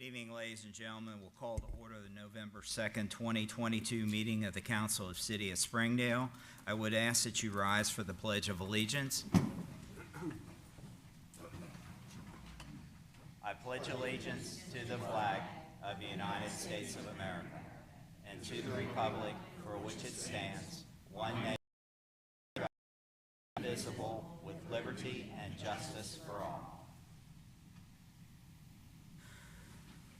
Good evening, ladies and gentlemen. We'll call to order the November 2nd, 2022 meeting of the Council of City of Springdale. I would ask that you rise for the Pledge of Allegiance. I pledge allegiance to the flag of the United States of America and to the republic for which it stands, one nation, indivisible, with liberty and justice for all.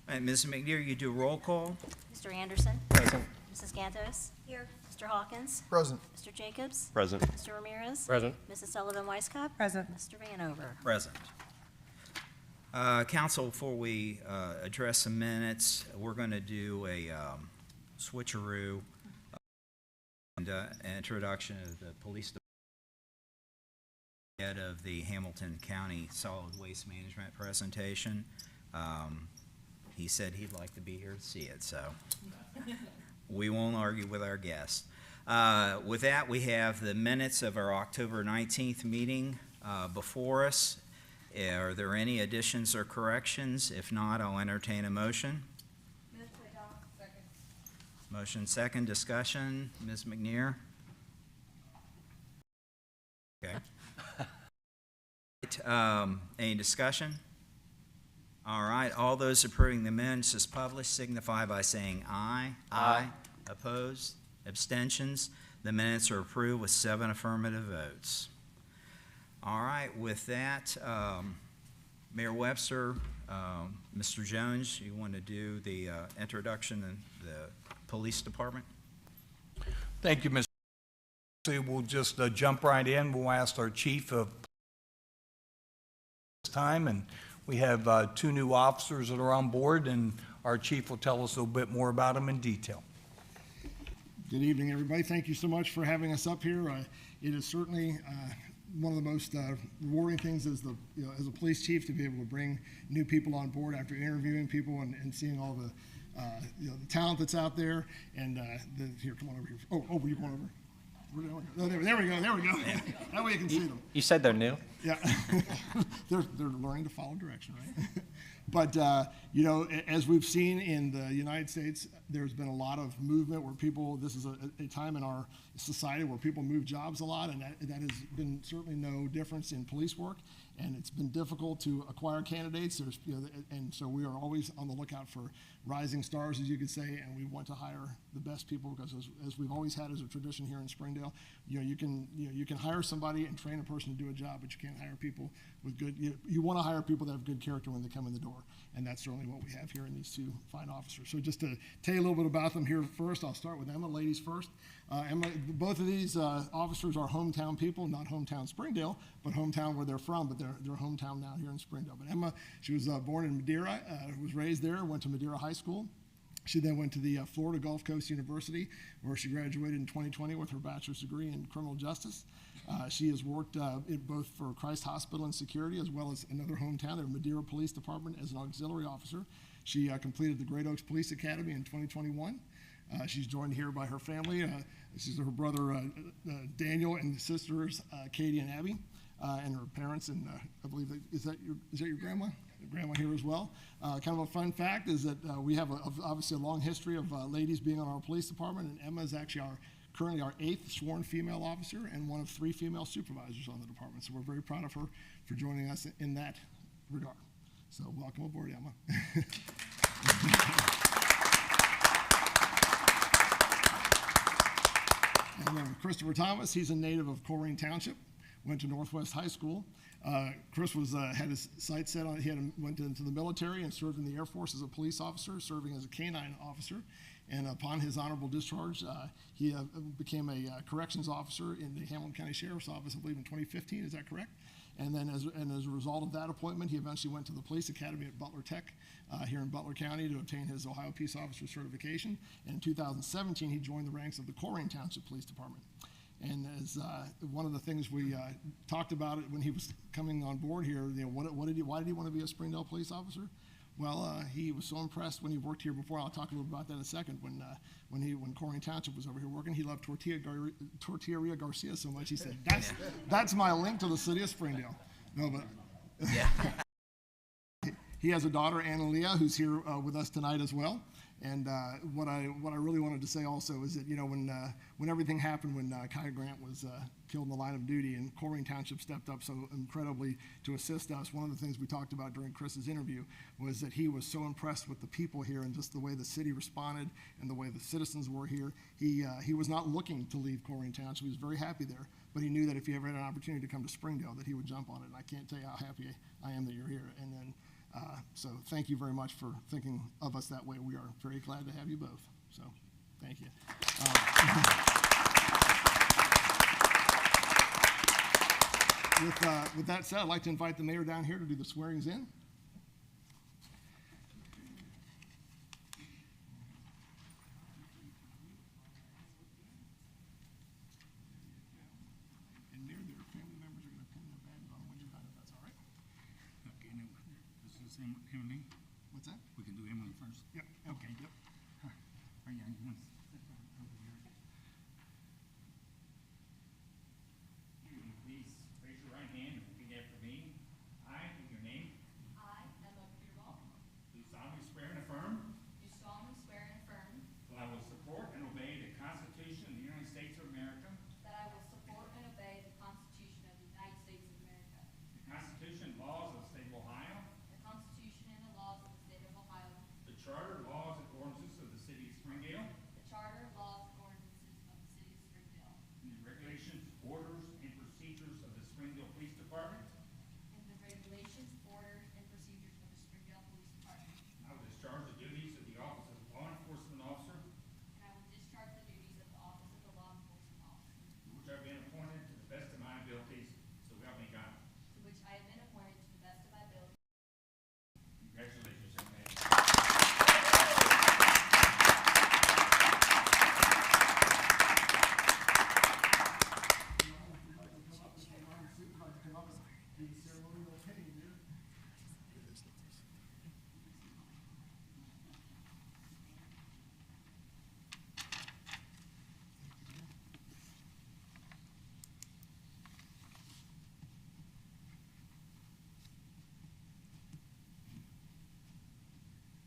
All right, Ms. McNear, you do a roll call. Mr. Anderson? Present. Mrs. Gantos? Here. Mr. Hawkins? Present. Mr. Jacobs? Present. Mr. Ramirez? Present. Mrs. Sullivan-Weisskopf? Present. Mr. Vanover? Present. Council, before we address some minutes, we're going to do a switcheroo and introduction of the police department head of the Hamilton County Solid Waste Management presentation. He said he'd like to be here to see it, so we won't argue with our guests. With that, we have the minutes of our October 19th meeting before us. Are there any additions or corrections? If not, I'll entertain a motion. Second. Motion second, discussion. Ms. McNear? Okay. Any discussion? All right, all those approving the minutes as published signify by saying aye. Aye. Opposed? Abstentions? The minutes are approved with 7 affirmative votes. All right, with that, Mayor Webster, Mr. Jones, you want to do the introduction of the police department? Thank you, Mr. We'll just jump right in. We'll ask our chief of this time, and we have 2 new officers that are on board, and our chief will tell us a little bit more about them in detail. Good evening, everybody. Thank you so much for having us up here. It is certainly one of the most rewarding things as as a police chief to be able to bring new people on board after interviewing people and seeing all the the talent that's out there. And here, come on over here. Oh, you come on over. No, there we go. That way you can see them. You said they're new? Yeah, they're learning to follow direction, right? But as we've seen in the United States, there's been a lot of movement where people. This is a time in our society where people move jobs a lot, and that has been certainly no difference in police work. And it's been difficult to acquire candidates. And so we are always on the lookout for rising stars, as you could say, and we want to hire the best people because, as we've always had as a tradition here in Springdale, you can hire somebody and train a person to do a job, but you can't hire people with good. You want to hire people that have good character when they come in the door, and that's certainly what we have here in these 2 fine officers. So just to tell you a little bit about them here first, I'll start with Emma. Ladies first. Emma, both of these officers are hometown people, not hometown Springdale, but hometown where they're from, but they're hometown now here in Springdale. But Emma, she was born in Madeira, was raised there, went to Madeira High School. She then went to the Florida Gulf Coast University, where she graduated in 2020 with her bachelor's degree in criminal justice. She has worked both for Christ Hospital and Security, as well as another hometown, their Madeira Police Department, as an auxiliary officer. She completed the Great Oaks Police Academy in 2021. She's joined here by her family. She's her brother Daniel and sisters Katie and Abby, and her parents. And I believe is that your grandma? Grandma here as well. Kind of a fun fact is that we have obviously a long history of ladies being on our police department, and Emma is actually currently our 8th sworn female officer and one of 3 female supervisors on the department. So we're very proud of her for joining us in that regard. So welcome aboard, Emma. And then Christopher Thomas, he's a native of Coleraine Township, went to Northwest High School. Chris had his sights set on, went into the military and served in the Air Force as a police officer, serving as a K-9 officer. And upon his honorable discharge, he became a corrections officer in the Hamilton County Sheriff's Office, I believe in 2015, is that correct? And then as a result of that appointment, he eventually went to the Police Academy at Butler Tech here in Butler County to obtain his Ohio Peace Officer certification. And in 2017, he joined the ranks of the Coleraine Township Police Department. And as one of the things we talked about it when he was coming on board here, why did he want to be a Springdale police officer? Well, he was so impressed when he worked here before. I'll talk a little about that in a second. When Coleraine Township was over here working, he loved Tortilleria Garcia so much. He said, "That's my link to the city of Springdale." No, but Yeah. He has a daughter, Annalea, who's here with us tonight as well. And what I really wanted to say also is that, you know, when everything happened, when Kai Grant was killed in the line of duty and Corrine Township stepped up so incredibly to assist us, one of the things we talked about during Chris's interview was that he was so impressed with the people here and just the way the city responded and the way the citizens were here. He was not looking to leave Corrine Township. He was very happy there, but he knew that if he ever had an opportunity to come to Springdale, that he would jump on it. And I can't tell you how happy I am that you're here. And then so thank you very much for thinking of us that way. We are very glad to have you both. So thank you. With that said, I'd like to invite the mayor down here to do the swearings in. And Mayor, their family members are going to pin their badges on when you're done, if that's all right. Okay, now, this is Emily. What's that? We can do Emily first. Yep. Okay. Yep. Right, yeah, you want to step over here? You can please raise your right hand and repeat after me. I, in your name, I, Emma Peterball, do solemnly swear and affirm do solemnly swear and affirm that I will support and obey the Constitution of the United States of America, that I will support and obey the Constitution of the United States of America, the Constitution and laws of the state of Ohio, the Constitution and the laws of the state of Ohio, the charter, laws, and ordinances of the city of Springdale, the charter, laws, and ordinances of the city of Springdale, and the regulations, orders, and procedures of the Springdale Police Department. and the regulations, orders, and procedures of the Springdale Police Department, I will discharge the duties of the office of law enforcement officer, and I will discharge the duties of the office of the law enforcement officer, to which I have been appointed to the best of my abilities, so help me God. to which I have been appointed to the best of my ability. Congratulations, young man. Do the ceremonial pinning here.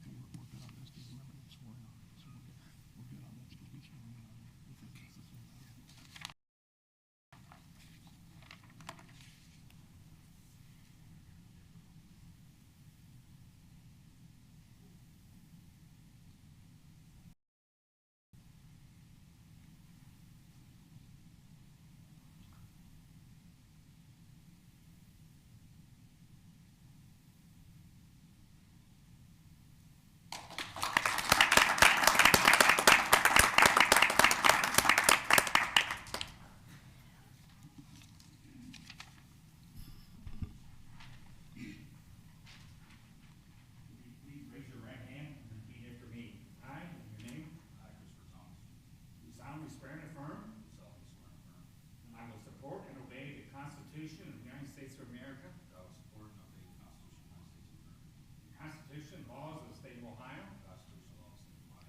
We're good on this, because remember, it's sworn on. So we're good on this, because we sworn in on it. Please raise your right hand and repeat after me. I, in your name, I, Christopher Thomas, do solemnly swear and affirm do solemnly swear and affirm that I will support and obey the Constitution of the United States of America, that I will support and obey the Constitution of the United States of America, the Constitution and laws of the state of Ohio, the Constitution and laws of the state of Ohio,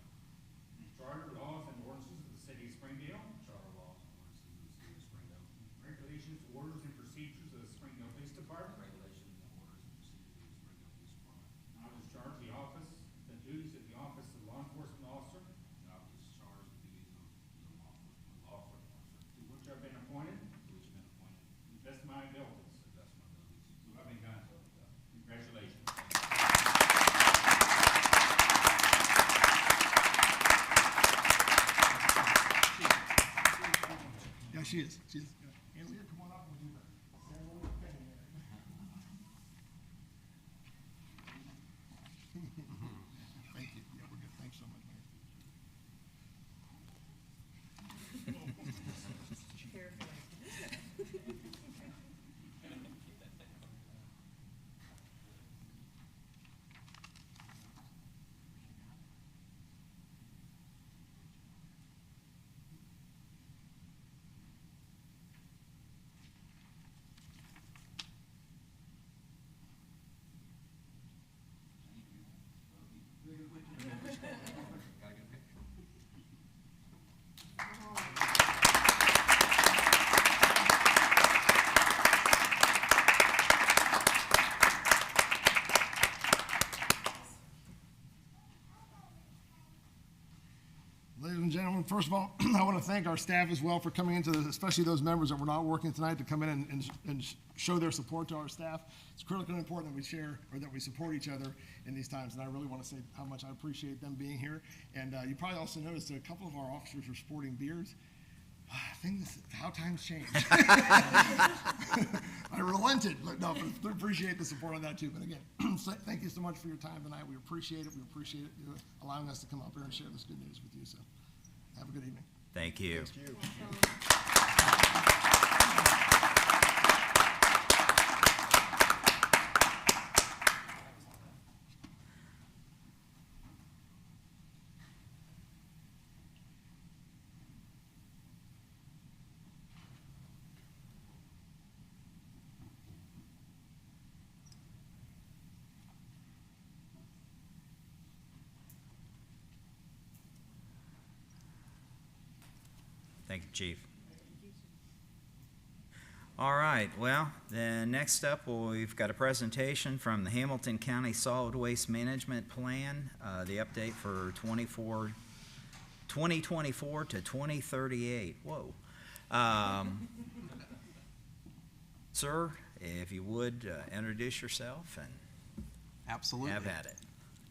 and the charter, laws, and ordinances of the city of Springdale, the charter laws and ordinances of the city of Springdale, regulations, orders, and procedures of the Springdale Police Department. regulations and orders and procedures of the Springdale Police Department, I will discharge the duties of the office of law enforcement officer, and I will discharge the duties of the law enforcement officer, to which I have been appointed to which have been appointed to the best of my abilities. to the best of my abilities. So help me God. So help me God. Congratulations. Yeah, she is. She is. Andrea, come on up and we'll do the ceremonial pinning there. Thank you. Yeah, we're good. Thanks so much, Mayor. Ladies and gentlemen, first of all, I want to thank our staff as well for coming into this, especially those members that were not working tonight, to come in and show their support to our staff. It's critically important that we share, or that we support each other in these times, and I really want to say how much I appreciate them being here. And you probably also noticed that a couple of our officers were sporting beards. Things, how times change. I relented, but no, but appreciate the support on that too. But again, thank you so much for your time tonight. We appreciate it. We appreciate it, you allowing us to come up here and share this good news with you. So have a good evening. Thank you. Thank you. Thank you, Chief. All right, well, then next up, we've got a presentation from the Hamilton County Solid Waste Management Plan, the update for 2024 to 2038. Whoa. Sir, if you would, introduce yourself and Absolutely. have at it.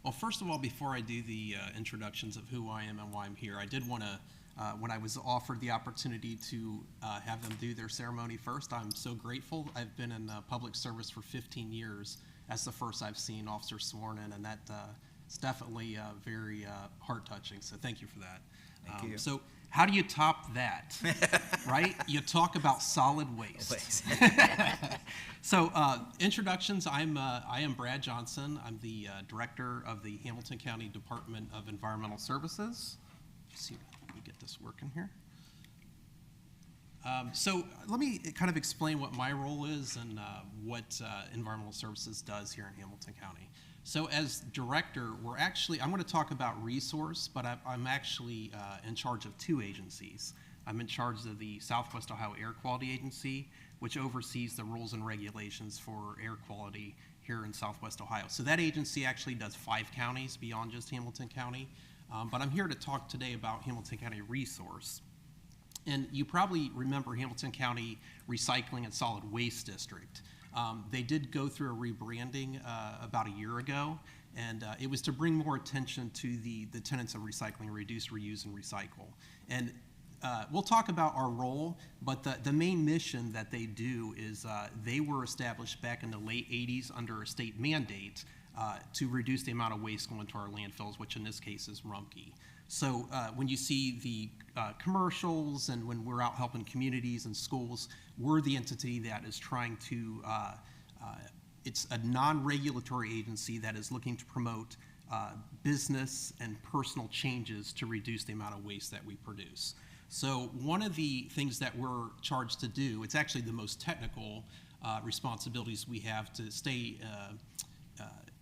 Well, first of all, before I do the introductions of who I am and why I'm here, I did want to, when I was offered the opportunity to have them do their ceremony first, I'm so grateful. I've been in public service for 15 years. That's the first I've seen officers sworn in, and that it's definitely very heart-touching, so thank you for that. Thank you. So how do you top that, right? You talk about solid waste. So introductions, I am Brad Johnson. I'm the director of the Hamilton County Department of Environmental Services. Let's see, let me get this working here. So let me kind of explain what my role is and what Environmental Services does here in Hamilton County. So as director, I'm going to talk about resource, but I'm actually in charge of two agencies. I'm in charge of the Southwest Ohio Air Quality Agency, which oversees the rules and regulations for air quality here in Southwest Ohio. So that agency actually does 5 counties beyond just Hamilton County. But I'm here to talk today about Hamilton County Resource. And you probably remember Hamilton County Recycling and Solid Waste District. They did go through a rebranding about a year ago, and it was to bring more attention to the tenets of recycling: reduce, reuse, and recycle. And we'll talk about our role, but the main mission that they do is they were established back in the late 80s under a state mandate to reduce the amount of waste going to our landfills, which in this case is Rumpke. So when you see the commercials and when we're out helping communities and schools, we're the entity that is trying to, it's a non-regulatory agency that is looking to promote business and personal changes to reduce the amount of waste that we produce. So one of the things that we're charged to do, it's actually the most technical responsibilities we have to stay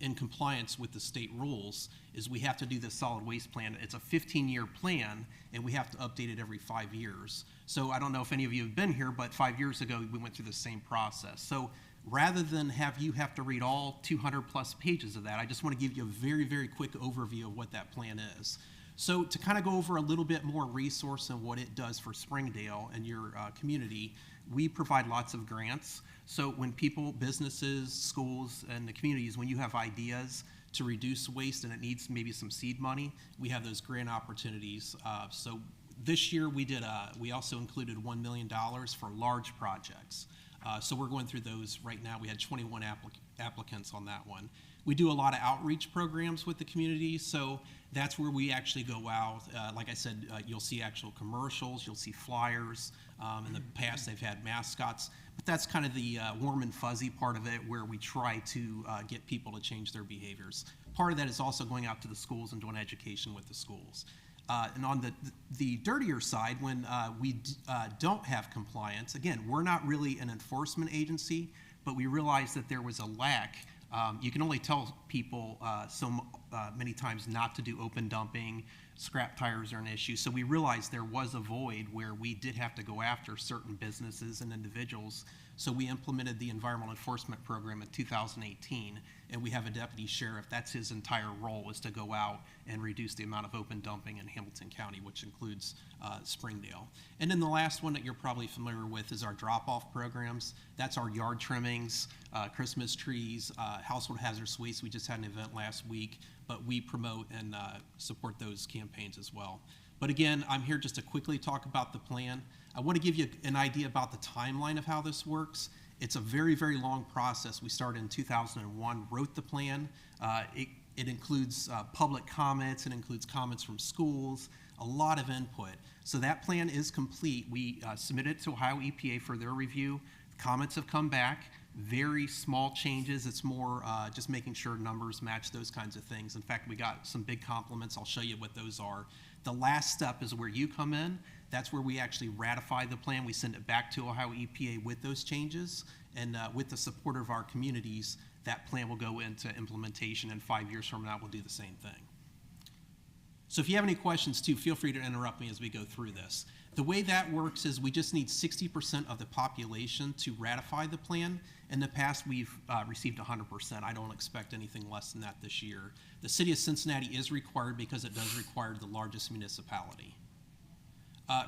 in compliance with the state rules, is we have to do this solid waste plan. It's a 15-year plan, and we have to update it every 5 years. So I don't know if any of you have been here, but 5 years ago, we went through the same process. So rather than have you have to read all 200+ pages of that, I just want to give you a very, very quick overview of what that plan is. So to kind of go over a little bit more resource and what it does for Springdale and your community, we provide lots of grants. So when people, businesses, schools, and the communities, when you have ideas to reduce waste and it needs maybe some seed money, we have those grant opportunities. So this year we also included $1 million for large projects. So we're going through those right now. We had 21 applicants on that one. We do a lot of outreach programs with the community, so that's where we actually go out. Like I said, you'll see actual commercials, you'll see flyers. In the past, they've had mascots, but that's kind of the warm and fuzzy part of it, where we try to get people to change their behaviors. Part of that is also going out to the schools and doing education with the schools. And on the dirtier side, when we don't have compliance, again, we're not really an enforcement agency, but we realized that there was a lack. You can only tell people so many times not to do open dumping. Scrap tires are an issue. So we realized there was a void where we did have to go after certain businesses and individuals So we implemented the environmental enforcement program in 2018, and we have a deputy sheriff. That's his entire role, is to go out and reduce the amount of open dumping in Hamilton County, which includes Springdale. And then the last one that you're probably familiar with is our drop-off programs. That's our yard trimmings, Christmas trees, household hazardous waste. We just had an event last week, but we promote and support those campaigns as well. But again, I'm here just to quickly talk about the plan. I want to give you an idea about the timeline of how this works. It's a very, very long process. We started in 2001, wrote the plan. It includes public comments, it includes comments from schools, a lot of input. So that plan is complete. We submitted it to Ohio EPA for their review. Comments have come back, very small changes. It's more just making sure numbers match, those kinds of things. In fact, we got some big compliments. I'll show you what those are. The last step is where you come in. That's where we actually ratify the plan. We send it back to Ohio EPA with those changes, and with the support of our communities, that plan will go into implementation, and 5 years from now, we'll do the same thing. So if you have any questions too, feel free to interrupt me as we go through this. The way that works is we just need 60% of the population to ratify the plan. In the past, we've received 100%. I don't expect anything less than that this year. The city of Cincinnati is required because it does require the largest municipality.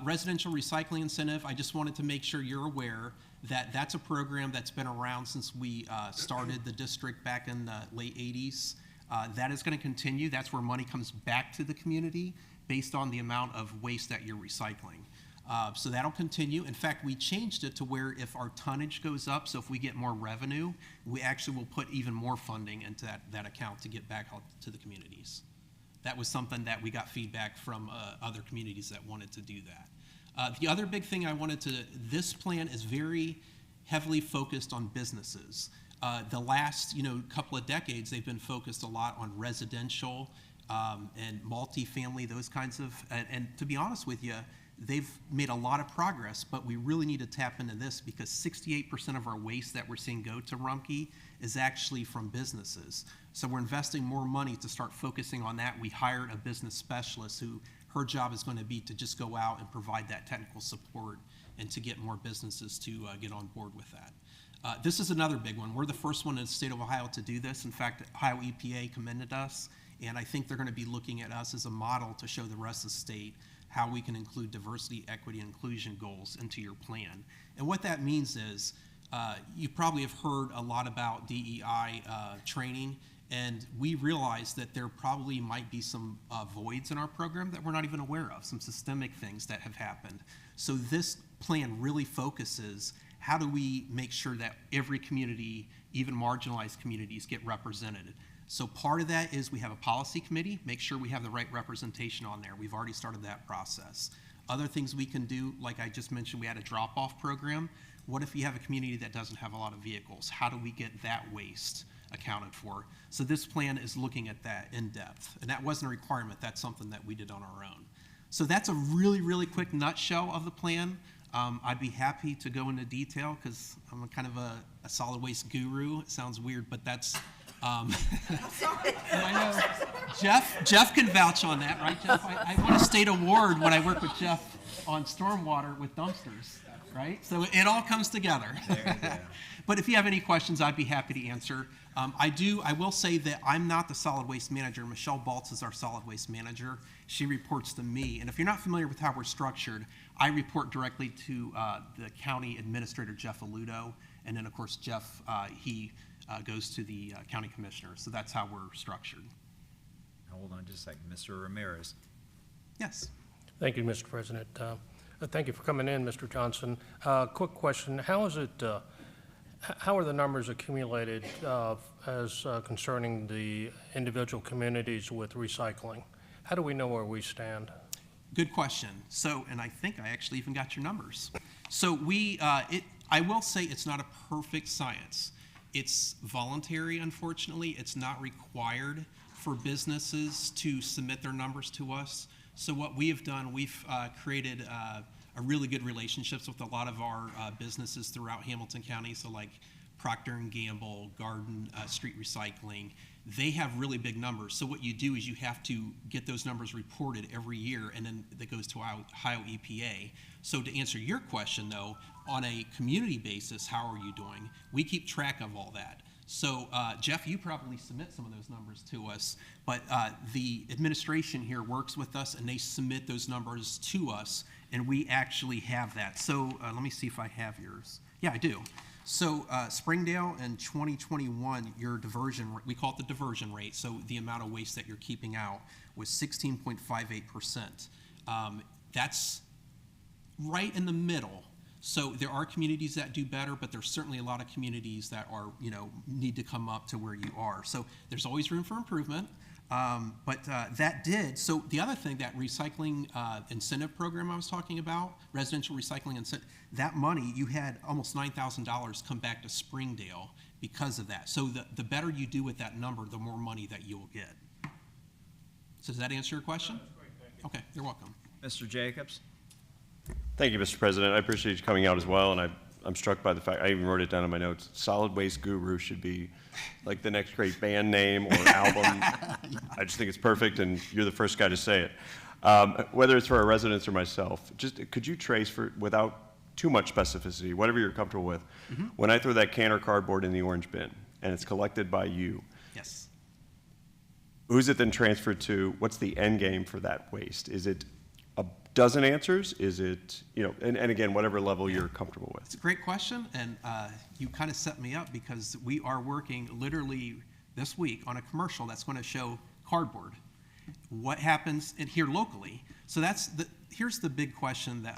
Residential recycling incentive, I just wanted to make sure you're aware that that's a program that's been around since we started the district back in the late 80s. That is going to continue. That's where money comes back to the community based on the amount of waste that you're recycling. So that'll continue. In fact, we changed it to where if our tonnage goes up, so if we get more revenue, we actually will put even more funding into that account to get back out to the communities. That was something that we got feedback from other communities that wanted to do that. The other big thing I wanted to, this plan is very heavily focused on businesses. The last couple of decades, they've been focused a lot on residential and multifamily, those kinds of, and to be honest with you, they've made a lot of progress, but we really need to tap into this because 68% of our waste that we're seeing go to Rumpke is actually from businesses. So we're investing more money to start focusing on that. We hired a business specialist who, her job is going to be to just go out and provide that technical support and to get more businesses to get on board with that. This is another big one. We're the first one in the state of Ohio to do this. In fact, Ohio EPA commended us, and I think they're going to be looking at us as a model to show the rest of the state how we can include diversity, equity, and inclusion goals into your plan. And what that means is, you probably have heard a lot about DEI training, and we realize that there probably might be some voids in our program that we're not even aware of, some systemic things that have happened. So this plan really focuses, how do we make sure that every community, even marginalized communities, get represented? So part of that is we have a policy committee, make sure we have the right representation on there. We've already started that process. Other things we can do, like I just mentioned, we had a drop-off program. What if you have a community that doesn't have a lot of vehicles? How do we get that waste accounted for? So this plan is looking at that in depth. And that wasn't a requirement, that's something that we did on our own. So that's a really, really quick nutshell of the plan. I'd be happy to go into detail because I'm a kind of a solid waste guru. It sounds weird, but that's, I know Jeff can vouch on that, right, Jeff? I won a state award when I worked with Jeff on stormwater with dumpsters, right? So it all comes together. There you go. But if you have any questions, I'd be happy to answer. I will say that I'm not the solid waste manager. Michelle Baltz is our solid waste manager. She reports to me. And if you're not familiar with how we're structured, I report directly to the county administrator, Jeff Aludo. And then, of course, Jeff, he goes to the county commissioner. So that's how we're structured. Hold on just a second. Mr. Ramirez. Yes. Thank you, Mr. President. Thank you for coming in, Mr. Johnson. Quick question. How are the numbers accumulated as concerning the individual communities with recycling? How do we know where we stand? Good question. So, and I think I actually even got your numbers. So I will say it's not a perfect science. It's voluntary, unfortunately. It's not required for businesses to submit their numbers to us. So what we have done, we've created a really good relationships with a lot of our businesses throughout Hamilton County. So like Procter & Gamble, Garden Street Recycling, they have really big numbers. So what you do is you have to get those numbers reported every year, and then that goes to Ohio EPA. So to answer your question, though, on a community basis, how are you doing? We keep track of all that. So Jeff, you probably submit some of those numbers to us, but the administration here works with us, and they submit those numbers to us, and we actually have that. So let me see if I have yours. Yeah, I do. So Springdale in 2021, your diversion, we call it the diversion rate, so the amount of waste that you're keeping out was 16.58%. That's right in the middle. So there are communities that do better, but there's certainly a lot of communities that are, need to come up to where you are. So there's always room for improvement. But that did, so the other thing, that recycling incentive program I was talking about, residential recycling incentive, that money, you had almost $9,000 come back to Springdale because of that. So the better you do with that number, the more money that you'll get. So does that answer your question? That's great, thank you. Okay, you're welcome. Mr. Jacobs? Thank you, Mr. President. I appreciate you coming out as well, and I'm struck by the fact, I even wrote it down in my notes, Solid Waste Guru should be like the next great band name or album. I just think it's perfect, and you're the first guy to say it. Whether it's for our residents or myself, just could you trace, without too much specificity, whatever you're comfortable with, when I throw that can or cardboard in the orange bin, and it's collected by you, Yes. who's it then transferred to? What's the end game for that waste? Is it a dozen answers? Is it, and again, whatever level you're comfortable with? It's a great question, and you kind of set me up because we are working literally this week on a commercial that's going to show cardboard. What happens here locally? So here's the big question that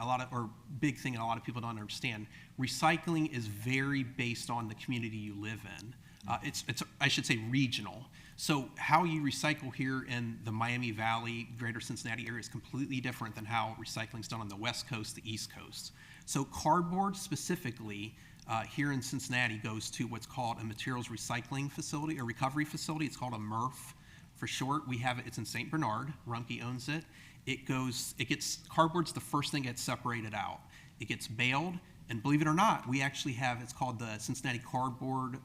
big thing that a lot of people don't understand. Recycling is very based on the community you live in. It's I should say regional. So how you recycle here in the Miami Valley, greater Cincinnati area is completely different than how recycling is done on the West Coast, the East Coast. So cardboard specifically here in Cincinnati goes to what's called a materials recycling facility or recovery facility. It's called a MRF for short. We have it, it's in St. Bernard, Rumpke owns it. Cardboard's the first thing that gets separated out. It gets baled, and believe it or not, we actually have, it's called the Cincinnati Cardboard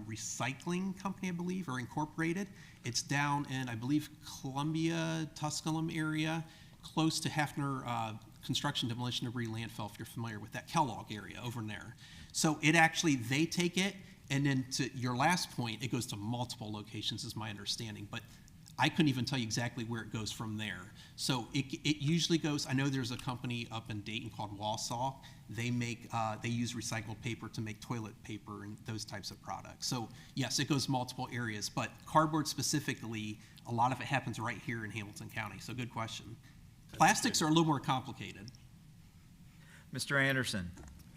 Recycling Company, I believe, or Incorporated. It's down in, I believe, Columbia, Tusculum area, close to Hefner Construction Demolition Debris Landfill, if you're familiar with that, Kellogg area over in there. So they take it, and then to your last point, it goes to multiple locations, is my understanding. But I couldn't even tell you exactly where it goes from there. So it usually goes, I know there's a company up in Dayton called Wausau. They use recycled paper to make toilet paper and those types of products. So yes, it goes multiple areas, but cardboard specifically, a lot of it happens right here in Hamilton County. So good question. Plastics are a little more complicated. Mr. Anderson?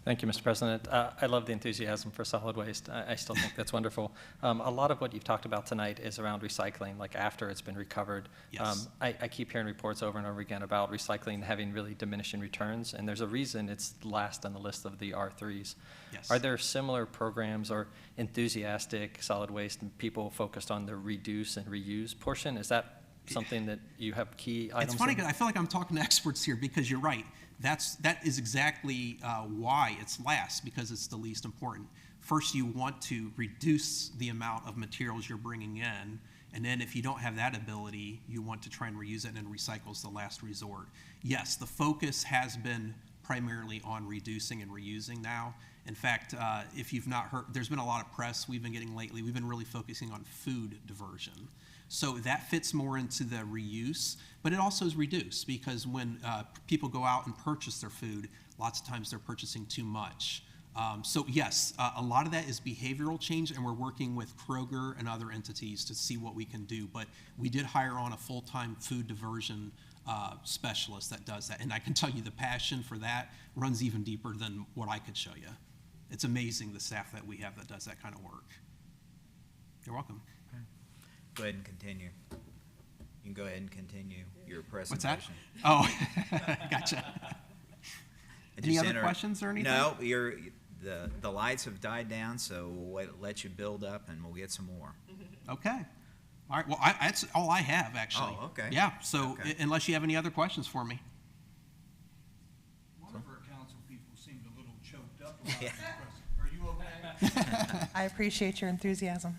Thank you, Mr. President. I love the enthusiasm for solid waste. I still think that's wonderful. A lot of what you've talked about tonight is around recycling, like after it's been recovered. Yes. I keep hearing reports over and over again about recycling having really diminishing returns, and there's a reason it's last on the list of the R3s. Yes. Are there similar programs or enthusiastic solid waste and people focused on the reduce and reuse portion? Is that something that you have key items It's funny, in? 'cause I feel like I'm talking to experts here because you're right. That is exactly why it's last, because it's the least important. First, you want to reduce the amount of materials you're bringing in, and then if you don't have that ability, you want to try and reuse it, and recycle is the last resort. Yes, the focus has been primarily on reducing and reusing now. In fact, if you've not heard, there's been a lot of press we've been getting lately. We've been really focusing on food diversion. So that fits more into the reuse, but it also is reduced because when people go out and purchase their food, lots of times they're purchasing too much. So yes, a lot of that is behavioral change, and we're working with Kroger and other entities to see what we can do. But we did hire on a full-time food diversion specialist that does that. And I can tell you the passion for that runs even deeper than what I could show you. It's amazing the staff that we have that does that kind of work. You're welcome. Go ahead and continue. You can go ahead and continue your What's that? presentation. Oh, gotcha. And Any just other enter- questions or anything? No, the lights have died down, so we'll let you build up and we'll get some more. Okay. All right. Well, that's all I have, actually. Oh, okay. Yeah. So Okay. Unless you have any other questions for me. One of our council people seemed a little choked up about Yeah. the question. Are you okay? I appreciate your enthusiasm.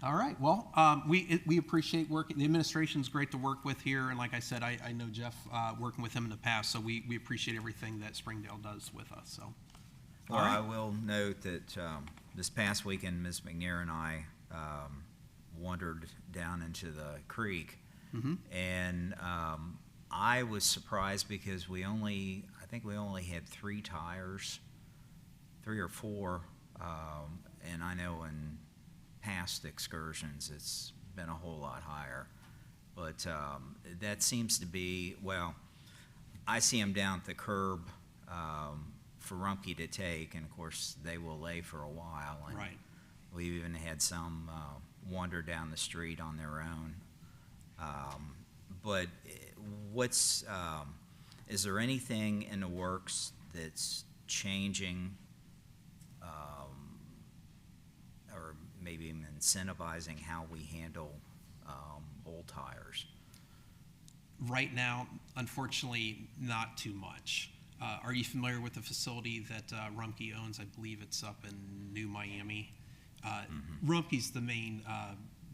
All right, well, we appreciate working, the administration's great to work with here, and like I said, I know Jeff, working with him in the past, so we appreciate everything that Springdale does with us, so. Well, All right. I will note that this past weekend, Ms. McNair and I wandered down into the creek, and I was surprised because I think we only had 3 tires, 3 or 4, and I know in past excursions it's been a whole lot higher. But that seems to be, well, I see them down at the curb for Rumpke to take, and of course they will lay for a while. And Right. we've even had some wander down the street on their own. But is there anything in the works that's changing or maybe even incentivizing how we handle old tires? Right now, unfortunately, not too much. Are you familiar with the facility that Rumpke owns? I believe it's up in New Miami. Rumpke's the main,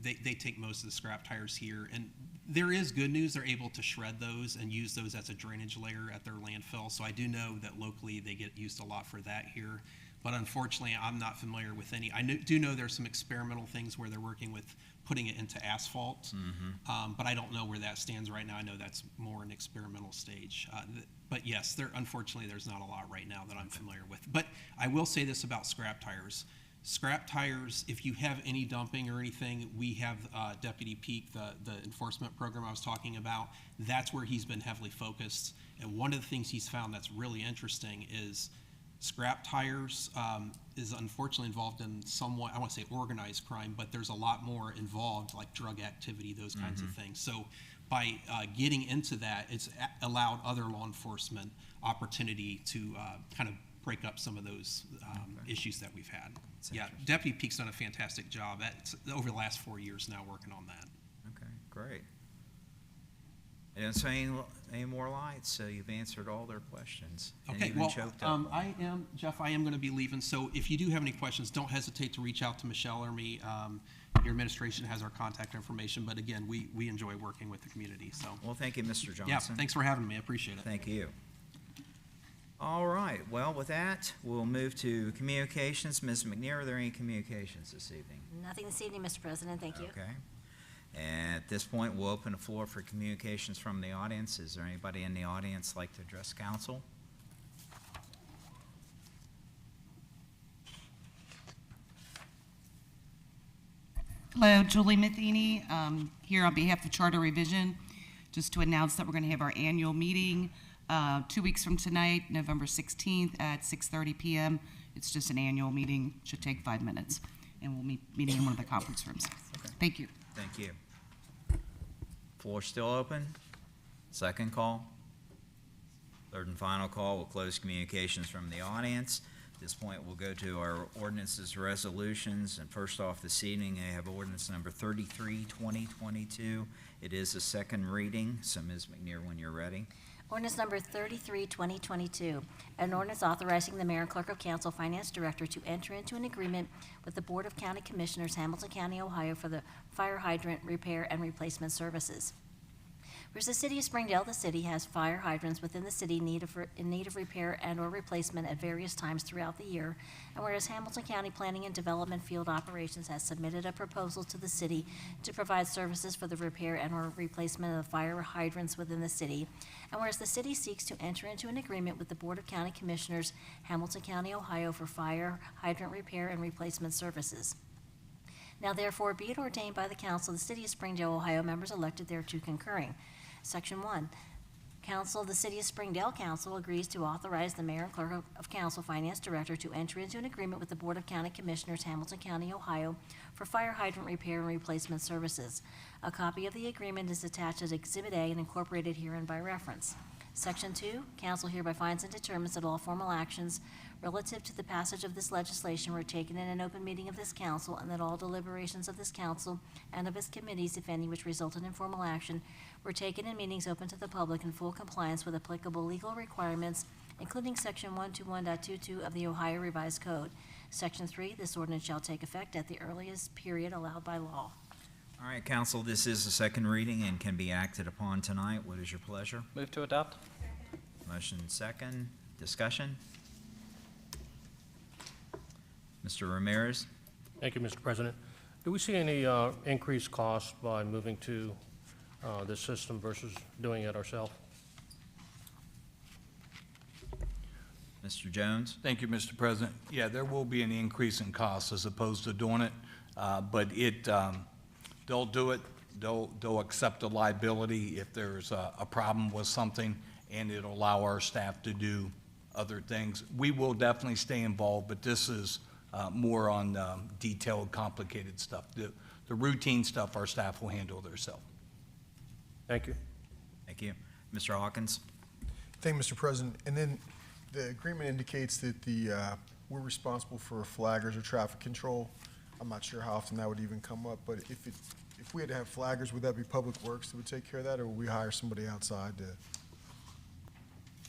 they take most of the scrap tires here, and there is good news. They're able to shred those and use those as a drainage layer at their landfill. So I do know that locally they get used a lot for that here. But unfortunately, I'm not familiar with any. Do know there's some experimental things where they're working with putting it into asphalt, but I don't know where that stands right now. I know that's more an experimental stage. But yes, unfortunately, there's not a lot right now that I'm familiar with. But I will say this about scrap tires. Scrap tires, if you have any dumping or anything, we have Deputy Peak, the enforcement program I was talking about. That's where he's been heavily focused. And one of the things he's found that's really interesting is scrap tires is unfortunately involved in somewhat, I want to say organized crime, but there's a lot more involved, like drug activity, those kinds of things. So by getting into that, it's allowed other law enforcement opportunity to kind of break up some of those issues that we've had. Yeah, Deputy Peak's done a fantastic job over the last 4 years now working on that. Okay, great. I didn't say any more lights, so you've answered all their questions. And Okay, even well, choked up. Jeff, I am going to be leaving, so if you do have any questions, don't hesitate to reach out to Michelle or me. Your administration has our contact information, but again, we enjoy working with the community, so. Well, thank you, Mr. Johnson. Yeah, thanks for having me, I appreciate it. Thank you. All right, well, with that, we'll move to communications. Ms. McNair, are there any communications this evening? Nothing this evening, Mr. President, thank you. Okay. And at this point, we'll open the floor for communications from the audience. Is there anybody in the audience like to address council? Hello, Julie Matheny, here on behalf of Charter Revision, just to announce that we're going to have our annual meeting 2 weeks from tonight, November 16th at 6:30 p.m. It's just an annual meeting, should take 5 minutes, and we'll be meeting in one of the conference rooms. Okay. Thank you. Thank you. Floor still open? Second call? Third and final call, we'll close communications from the audience. At this point, we'll go to our ordinances, resolutions, and first off this evening, I have ordinance number 33, 2022. It is a second reading, so Ms. McNair, when you're ready. Ordinance number 33, 2022, an ordinance authorizing the mayor and clerk of council, finance director to enter into an agreement with the Board of County Commissioners, Hamilton County, Ohio, for the fire hydrant repair and replacement services. Whereas the city of Springdale, the city has fire hydrants within the city in need of repair and or replacement at various times throughout the year. And whereas Hamilton County Planning and Development Field Operations has submitted a proposal to the city to provide services for the repair and or replacement of the fire hydrants within the city. And whereas the city seeks to enter into an agreement with the Board of County Commissioners, Hamilton County, Ohio, for fire hydrant repair and replacement services. Now therefore be it ordained by the council of the city of Springdale, Ohio, members elected thereto concurring. Section 1, Council of the City of Springdale Council agrees to authorize the mayor and clerk of council, finance director to enter into an agreement with the Board of County Commissioners, Hamilton County, Ohio, for fire hydrant repair and replacement services. A copy of the agreement is attached as Exhibit A and incorporated herein by reference. Section 2, council hereby finds and determines that all formal actions relative to the passage of this legislation were taken in an open meeting of this council, and that all deliberations of this council and of its committees, if any, which resulted in formal action, were taken in meetings open to the public in full compliance with applicable legal requirements including Section 121.22 of the Ohio Revised Code. Section 3, this ordinance shall take effect at the earliest period allowed by law. All right, council, this is the second reading and can be acted upon tonight. What is your pleasure? Move to adopt? Motion second. Discussion? Mr. Ramirez? Thank you, Mr. President. Do we see any increased cost by moving to this system versus doing it ourselves? Mr. Jones? Thank you, Mr. President. Yeah, there will be an increase in cost as opposed to doing it, but they'll do it, they'll accept the liability if there's a problem with something, and it'll allow our staff to do other things. We will definitely stay involved, but this is more on detailed, complicated stuff. The routine stuff, our staff will handle themselves. Thank you. Thank you. Mr. Hawkins? Thank you, Mr. President. And then the agreement indicates that we're responsible for flaggers or traffic control. I'm not sure how often that would even come up, but if we had to have flaggers, would that be Public Works that would take care of that, or would we hire somebody outside to?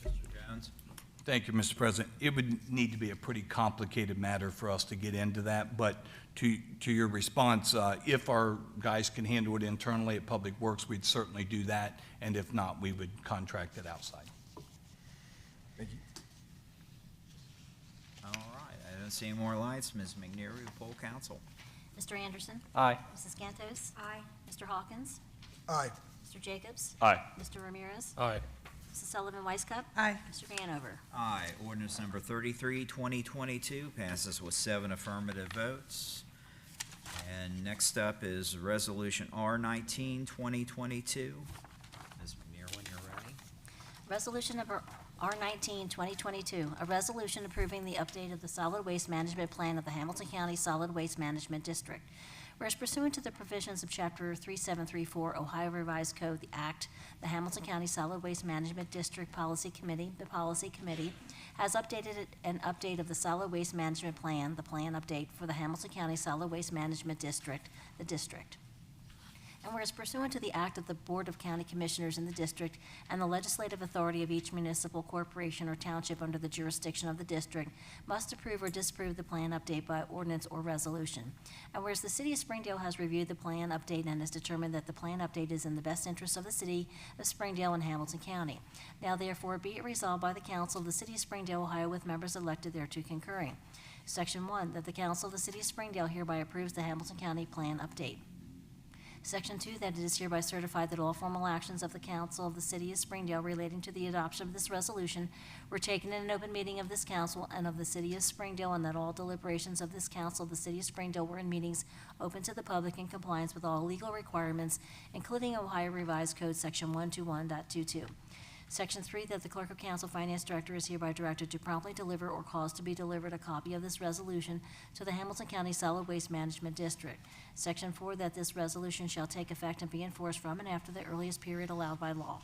Mr. Jones? Thank you, Mr. President. It would need to be a pretty complicated matter for us to get into that, but to your response, if our guys can handle it internally at Public Works, we'd certainly do that, and if not, we would contract it outside. Thank you. All right, I don't see any more lights. Ms. McNeary, full council. Mr. Anderson? Aye. Mrs. Gantos? Aye. Mr. Hawkins? Aye. Mr. Jacobs? Aye. Mr. Ramirez? Aye. Mrs. Sullivan Weiscup? Aye. Mr. Vanover? Aye. Ordinance number 33, 2022 passes with 7 affirmative votes. And next up is Resolution R-19, 2022. Ms. McNeary, when you're ready. Resolution number R-19, 2022, a resolution approving the update of the solid waste management plan of the Hamilton County Solid Waste Management District. Whereas pursuant to the provisions of Chapter 3734 Ohio Revised Code, the Act, the Hamilton County Solid Waste Management District Policy Committee, the Policy Committee, has updated an update of the Solid Waste Management Plan, the plan update for the Hamilton County Solid Waste Management District, the district. And whereas pursuant to the act of the Board of County Commissioners in the district and the legislative authority of each municipal corporation or township under the jurisdiction of the district must approve or disapprove the plan update by ordinance or resolution. And whereas the city of Springdale has reviewed the plan update and has determined that the plan update is in the best interest of the city of Springdale and Hamilton County. Now therefore be it resolved by the council of the city of Springdale, Ohio, with members elected thereto concurring. Section 1, that the council of the city of Springdale hereby approves the Hamilton County plan update. Section 2, that it is hereby certified that all formal actions of the council of the city of Springdale relating to the adoption of this resolution were taken in an open meeting of this council and of the city of Springdale, and that all deliberations of this council of the city of Springdale were in meetings open to the public in compliance with all legal requirements, including Ohio Revised Code Section 121.22. Section 3, that the clerk of council finance director is hereby directed to promptly deliver or cause to be delivered a copy of this resolution to the Hamilton County Solid Waste Management District. Section 4, that this resolution shall take effect and be enforced from and after the earliest period allowed by law.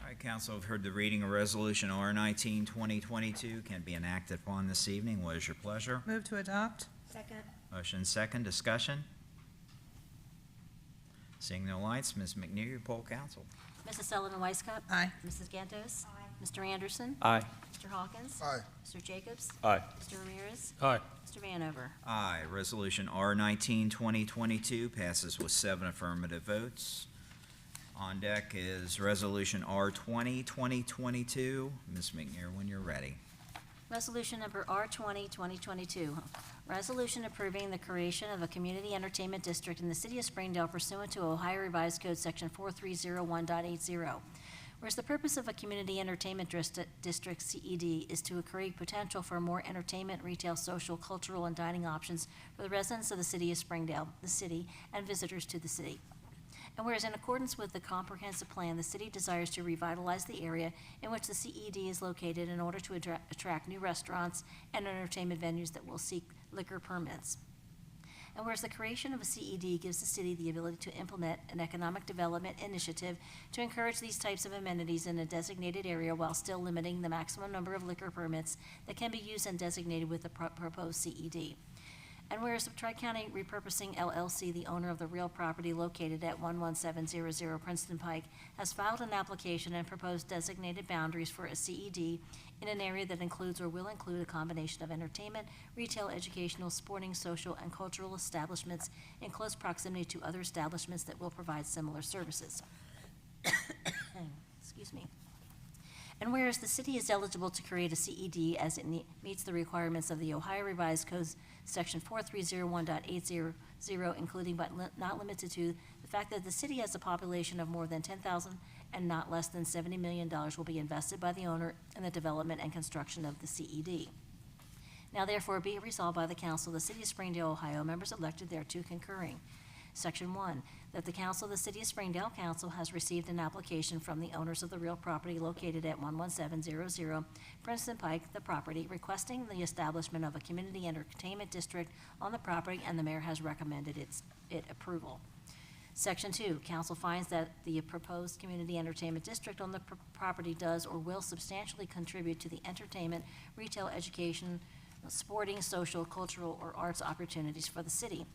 All right, council, I've heard the reading of Resolution R-19, 2022 can be enacted upon this evening. What is your pleasure? Move to adopt. Second. Motion second. Discussion? Seeing no lights, Ms. McNeary, poll council. Mrs. Sullivan Weiscup? Aye. Mrs. Gantos? Aye. Mr. Anderson? Aye. Mr. Hawkins? Aye. Mr. Jacobs? Aye. Mr. Ramirez? Aye. Mr. Vanover? Aye. Resolution R-19, 2022 passes with 7 affirmative votes. On deck is Resolution R-20, 2022. Ms. McNeary, when you're ready. Resolution number R-20, 2022. Resolution approving the creation of a community entertainment district in the city of Springdale pursuant to Ohio Revised Code Section 4301.80. Whereas the purpose of a community entertainment district, CED, is to create potential for more entertainment, retail, social, cultural, and dining options for the residents of the city of Springdale, the city, and visitors to the city. And whereas in accordance with the comprehensive plan, the city desires to revitalize the area in which the CED is located in order to attract new restaurants and entertainment venues that will seek liquor permits. And whereas the creation of a CED gives the city the ability to implement an economic development initiative to encourage these types of amenities in a designated area while still limiting the maximum number of liquor permits that can be used and designated with the proposed CED. And whereas the Tri-County Repurposing LLC, the owner of the real property located at 11700 Princeton Pike, has filed an application and proposed designated boundaries for a CED in an area that includes or will include a combination of entertainment, retail, educational, sporting, social, and cultural establishments in close proximity to other establishments that will provide similar services. Excuse me. And whereas the city is eligible to create a CED as it meets the requirements of the Ohio Revised Code, Section 4301.800, including but not limited to the fact that the city has a population of more than 10,000 and not less than $70 million will be invested by the owner in the development and construction of the CED. Now therefore be it resolved by the Council of the City of Springdale, Ohio, members elected thereto concurring. Section 1, that the Council of the City of Springdale Council has received an application from the owners of the real property located at 11700 Princeton Pike, the property, requesting the establishment of a community entertainment district on the property, and the mayor has recommended its approval. Section 2, council finds that the proposed community entertainment district on the property does or will substantially contribute to the entertainment, retail, education, sporting, social, cultural, or arts opportunities for the city.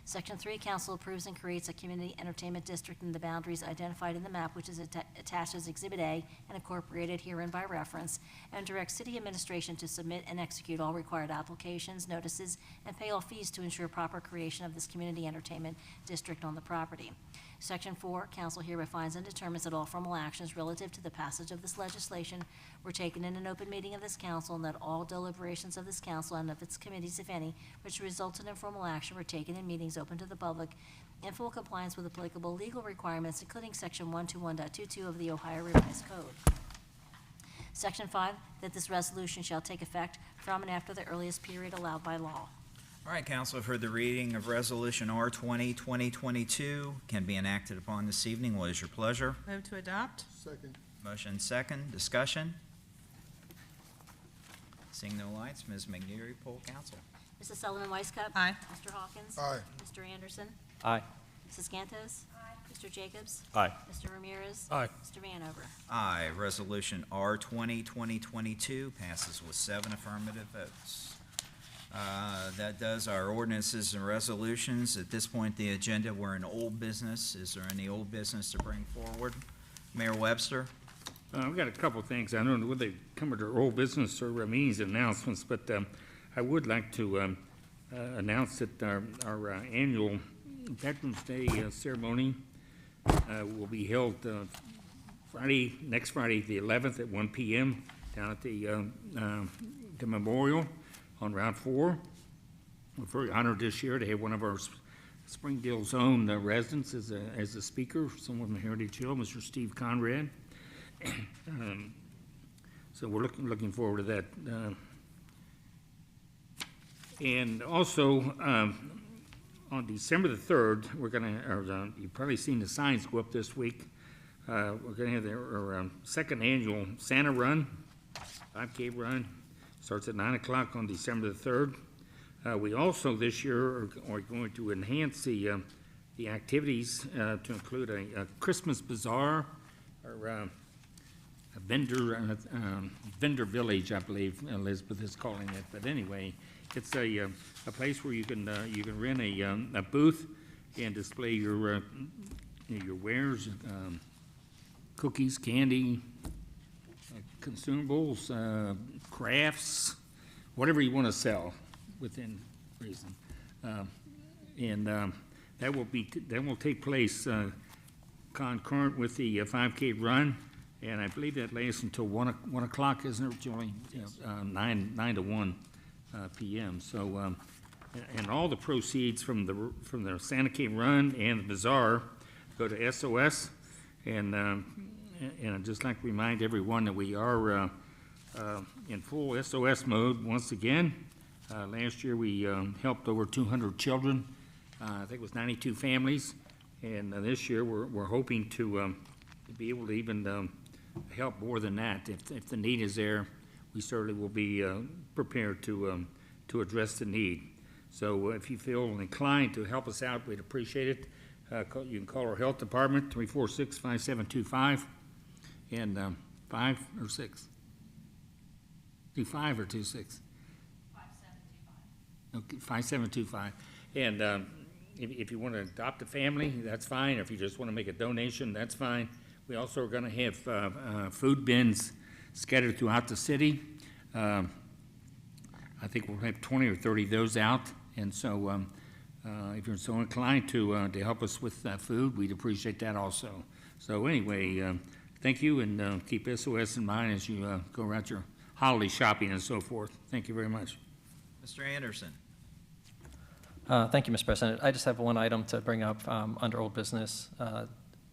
Section 3, council approves and creates a community entertainment district in the boundaries identified in the map, which is attached as Exhibit A and incorporated herein by reference, and directs city administration to submit and execute all required applications, notices, and pay all fees to ensure proper creation of this community entertainment district on the property. Section 4, council hereby finds and determines that all formal actions relative to the passage of this legislation were taken in an open meeting of this council, and that all deliberations of this council and of its committees, if any, which resulted in formal action were taken in meetings open to the public in full compliance with applicable legal requirements, including Section 121.22 of the Ohio Revised Code. Section 5, that this resolution shall take effect from and after the earliest period allowed by law. All right, council, for the reading of Resolution R20, 2022 can be enacted upon this evening. What is your pleasure? Move to adopt. Second. Motion second, discussion. Seeing no lights, Ms. McNeary, poll council. Mrs. Sullivan Weiscup. Aye. Mr. Hawkins. Aye. Mr. Anderson. Aye. Mrs. Gantos. Mr. Jacobs. Aye. Mr. Ramirez. Aye. Mr. Vanover. Aye. Resolution R20, 2022 passes with 7 affirmative votes. That does our ordinances and resolutions. At this point, the agenda, we're in old business. Is there any old business to bring forward? Mayor Webster? I've got a couple of things. I don't know whether they come under old business or meetings and announcements, but I would like to announce that our annual Veterans Day ceremony will be held next Friday, the 11th at 1 p.m. down at the Memorial on Route 4. We're very honored this year to have one of our Springdale's own residents as a speaker, someone from Heritage Hill, Mr. Steve Conrad. So we're looking forward to that. And also, on December the 3rd, we're gonna, you've probably seen the signs go up this week. We're gonna have our second annual Santa Run, 5K run. Starts at 9 o'clock on December the 3rd. We also this year are going to enhance the activities to include a Christmas bazaar, or a vendor village, I believe Elizabeth is calling it. But anyway, it's a place where you can rent a booth and display your wares, cookies, candy, consumables, crafts, whatever you want to sell within reason. That will take place concurrent with the 5K run, and I believe that lasts until 1 o'clock, isn't it, Julie? 9 to 1 p.m. So, and all the proceeds from the Santa K run and the bazaar go to SOS, and I'd just like to remind everyone that we are in full SOS mode once again. Last year we helped over 200 children. I think it was 92 families, and this year we're hoping to be able to even help more than that. If the need is there, we certainly will be prepared to address the need. So if you feel inclined to help us out, we'd appreciate it. You can call our health department, 346-5725, and 5 or 6? Do 5 or 2 6? 5725. Okay, 5725. And if you want to adopt a family, that's fine. If you just want to make a donation, that's fine. We also are going to have food bins scattered throughout the city. I think we'll have 20 or 30 of those out. And so if you're so inclined to help us with food, we'd appreciate that also. So anyway, thank you, and keep SOS in mind as you go around your holiday shopping and so forth. Thank you very much. Mr. Anderson. Thank you, Mr. President. I just have one item to bring up under old business.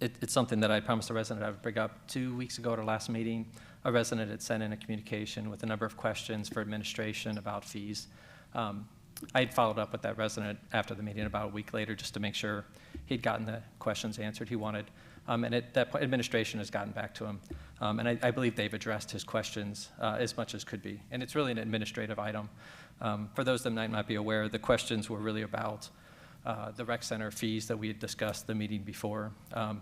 It's something that I promised a resident I would bring up 2 weeks ago at our last meeting. A resident had sent in a communication with a number of questions for administration about fees. I had followed up with that resident after the meeting about a week later just to make sure he'd gotten the questions answered he wanted. And at that point, administration has gotten back to him. And I believe they've addressed his questions as much as could be. And it's really an administrative item. For those that might not be aware, the questions were really about the rec center fees that we had discussed the meeting before,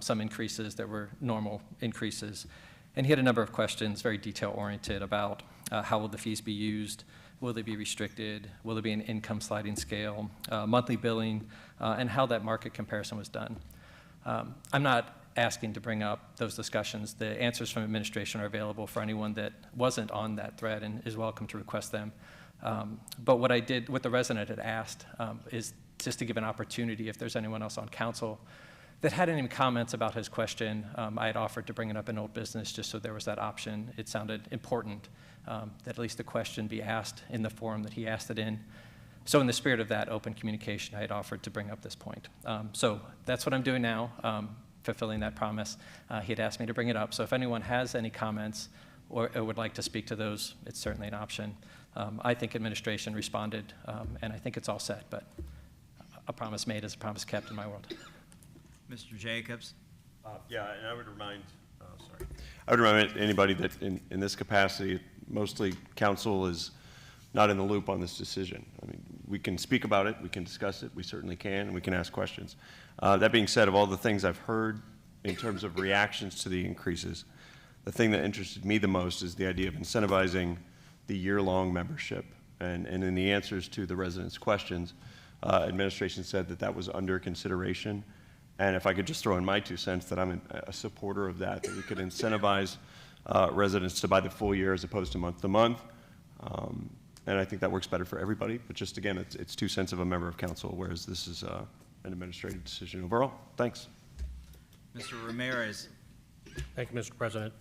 some increases that were normal increases. And he had a number of questions, very detail-oriented, about how will the fees be used, will they be restricted, will there be an income sliding scale, monthly billing, and how that market comparison was done. I'm not asking to bring up those discussions. The answers from administration are available for anyone that wasn't on that thread and is welcome to request them. But what the resident had asked is just to give an opportunity if there's anyone else on council that had any comments about his question. I had offered to bring it up in old business just so there was that option. It sounded important that at least the question be asked in the forum that he asked it in. So in the spirit of that open communication, I had offered to bring up this point. So that's what I'm doing now, fulfilling that promise. He had asked me to bring it up. So if anyone has any comments or would like to speak to those, it's certainly an option. I think administration responded, and I think it's all set, but a promise made is a promise kept in my world. Mr. Jacobs. Yeah, and I would remind anybody that in this capacity, mostly council is not in the loop on this decision. I mean, we can speak about it, we can discuss it, we certainly can, and we can ask questions. That being said, of all the things I've heard in terms of reactions to the increases, the thing that interested me the most is the idea of incentivizing the year-long membership. And in the answers to the residents' questions, administration said that that was under consideration. And if I could just throw in my 2 cents that I'm a supporter of that we could incentivize residents to buy the full year as opposed to month to month. And I think that works better for everybody. But just again, it's 2 cents of a member of council, whereas this is an administrative decision overall. Thanks. Mr. Ramirez. Thank you, Mr. President.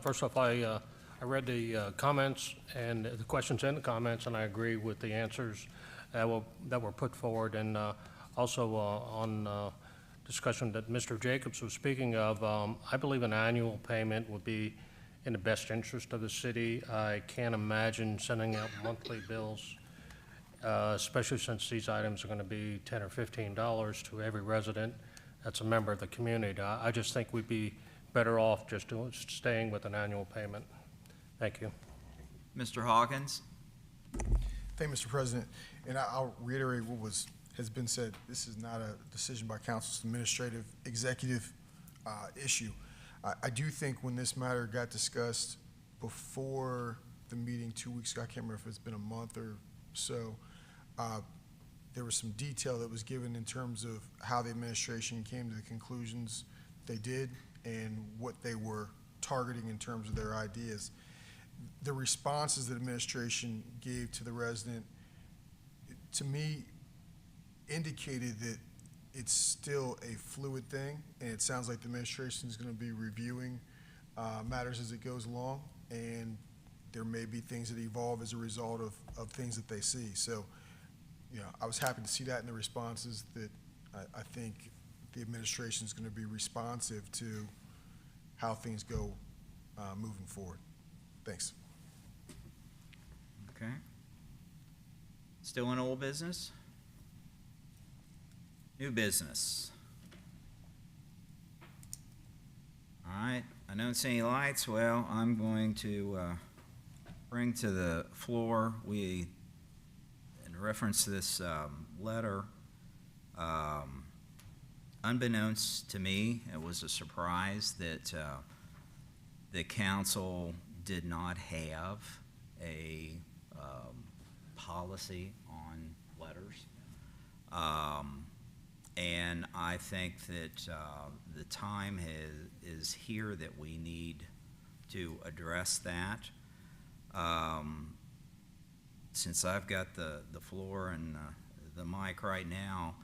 First off, I read the comments and the questions in the comments, and I agree with the answers that were put forward. And also on discussion that Mr. Jacobs was speaking of, I believe an annual payment would be in the best interest of the city. I can't imagine sending out monthly bills, especially since these items are going to be $10 or $15 to every resident that's a member of the community. I just think we'd be better off just staying with an annual payment. Thank you. Mr. Hawkins. Thank you, Mr. President. And I'll reiterate what has been said. This is not a decision by council, it's an administrative, executive issue. I do think when this matter got discussed before the meeting 2 weeks ago, I can't remember if it's been a month or so, there was some detail that was given in terms of how the administration came to the conclusions they did and what they were targeting in terms of their ideas. The responses that administration gave to the resident, to me, indicated that it's still a fluid thing, and it sounds like the administration is going to be reviewing matters as it goes along, and there may be things that evolve as a result of things that they see. So, you know, I was happy to see that in the responses, that I think the administration is going to be responsive to how things go moving forward. Thanks. Okay. Still in old business? New business. All right, I don't see any lights. Well, I'm going to bring to the floor, in reference to this letter, unbeknownst to me, it was a surprise that the council did not have a policy on letters. And I think that the time is here that we need to address that. Since I've got the floor and the mic right now,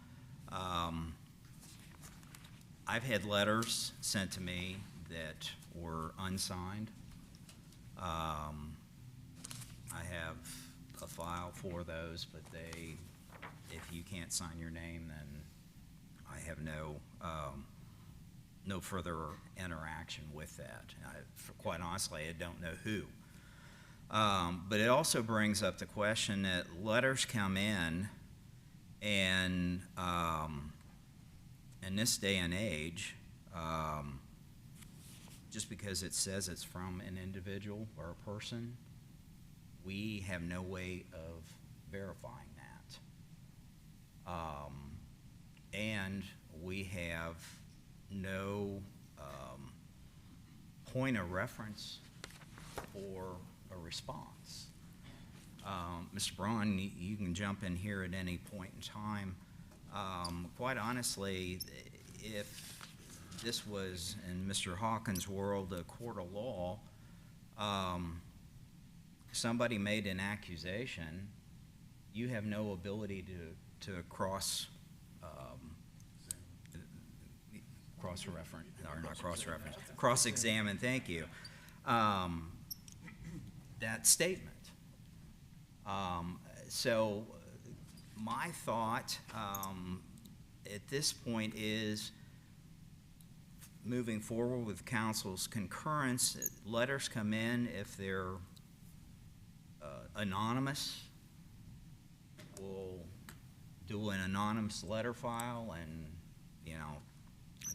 I've had letters sent to me that were unsigned. I have a file for those, but if you can't sign your name, then I have no further interaction with that. Quite honestly, I don't know who. But it also brings up the question that letters come in, and in this day and age, just because it says it's from an individual or a person, we have no way of verifying that. And we have no point of reference for a response. Mr. Braun, you can jump in here at any point in time. Quite honestly, if this was, in Mr. Hawkins' world, a court of law, somebody made an accusation, you have no ability to cross-reference, or not cross-reference, cross-examine, thank you, that statement. So my thought at this point is, moving forward with council's concurrence, letters come in if they're anonymous. We'll do an anonymous letter file, and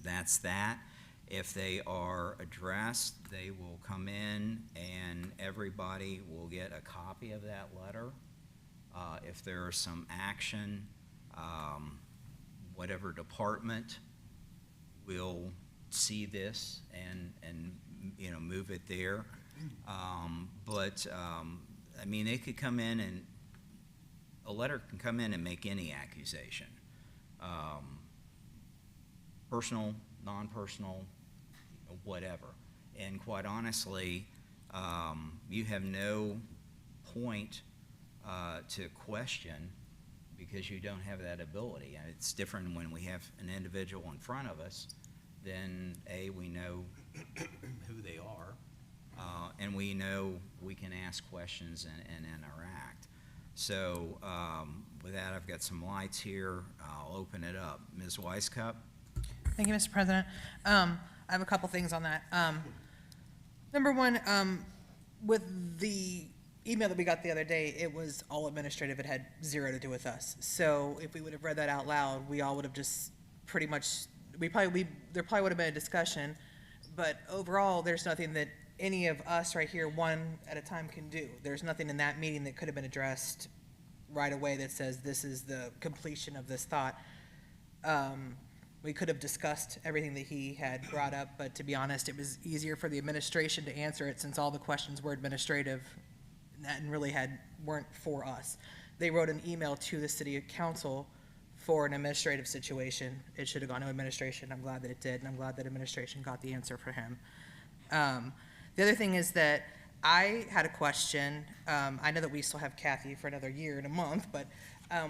that's that. If they are addressed, they will come in and everybody will get a copy of that letter. If there is some action, whatever department will see this and move it there. I mean, they could come in, and a letter can come in and make any accusation. Personal, non-personal, whatever. And quite honestly, you have no point to question, because you don't have that ability. And it's different when we have an individual in front of us. Then we know who they are, and we know we can ask questions and interact. So with that, I've got some lights here. I'll open it up. Ms. Weisskopf? Thank you, Mr. President. I have a couple things on that. Number one, with the email that we got the other day, it was all administrative. It had zero to do with us. So if we would have read that out loud, we all would have just pretty much, there probably would have been a discussion, but overall, there's nothing that any of us right here, one at a time, can do. There's nothing in that meeting that could have been addressed right away that says this is the completion of this thought. We could have discussed everything that he had brought up, but to be honest, it was easier for the administration to answer it, since all the questions were administrative and really weren't for us. They wrote an email to the city council for an administrative situation. It should have gone to administration. I'm glad that it did, and I'm glad that administration got the answer for him. The other thing is that I had a question. I know that we still have Kathy for another year and a month, but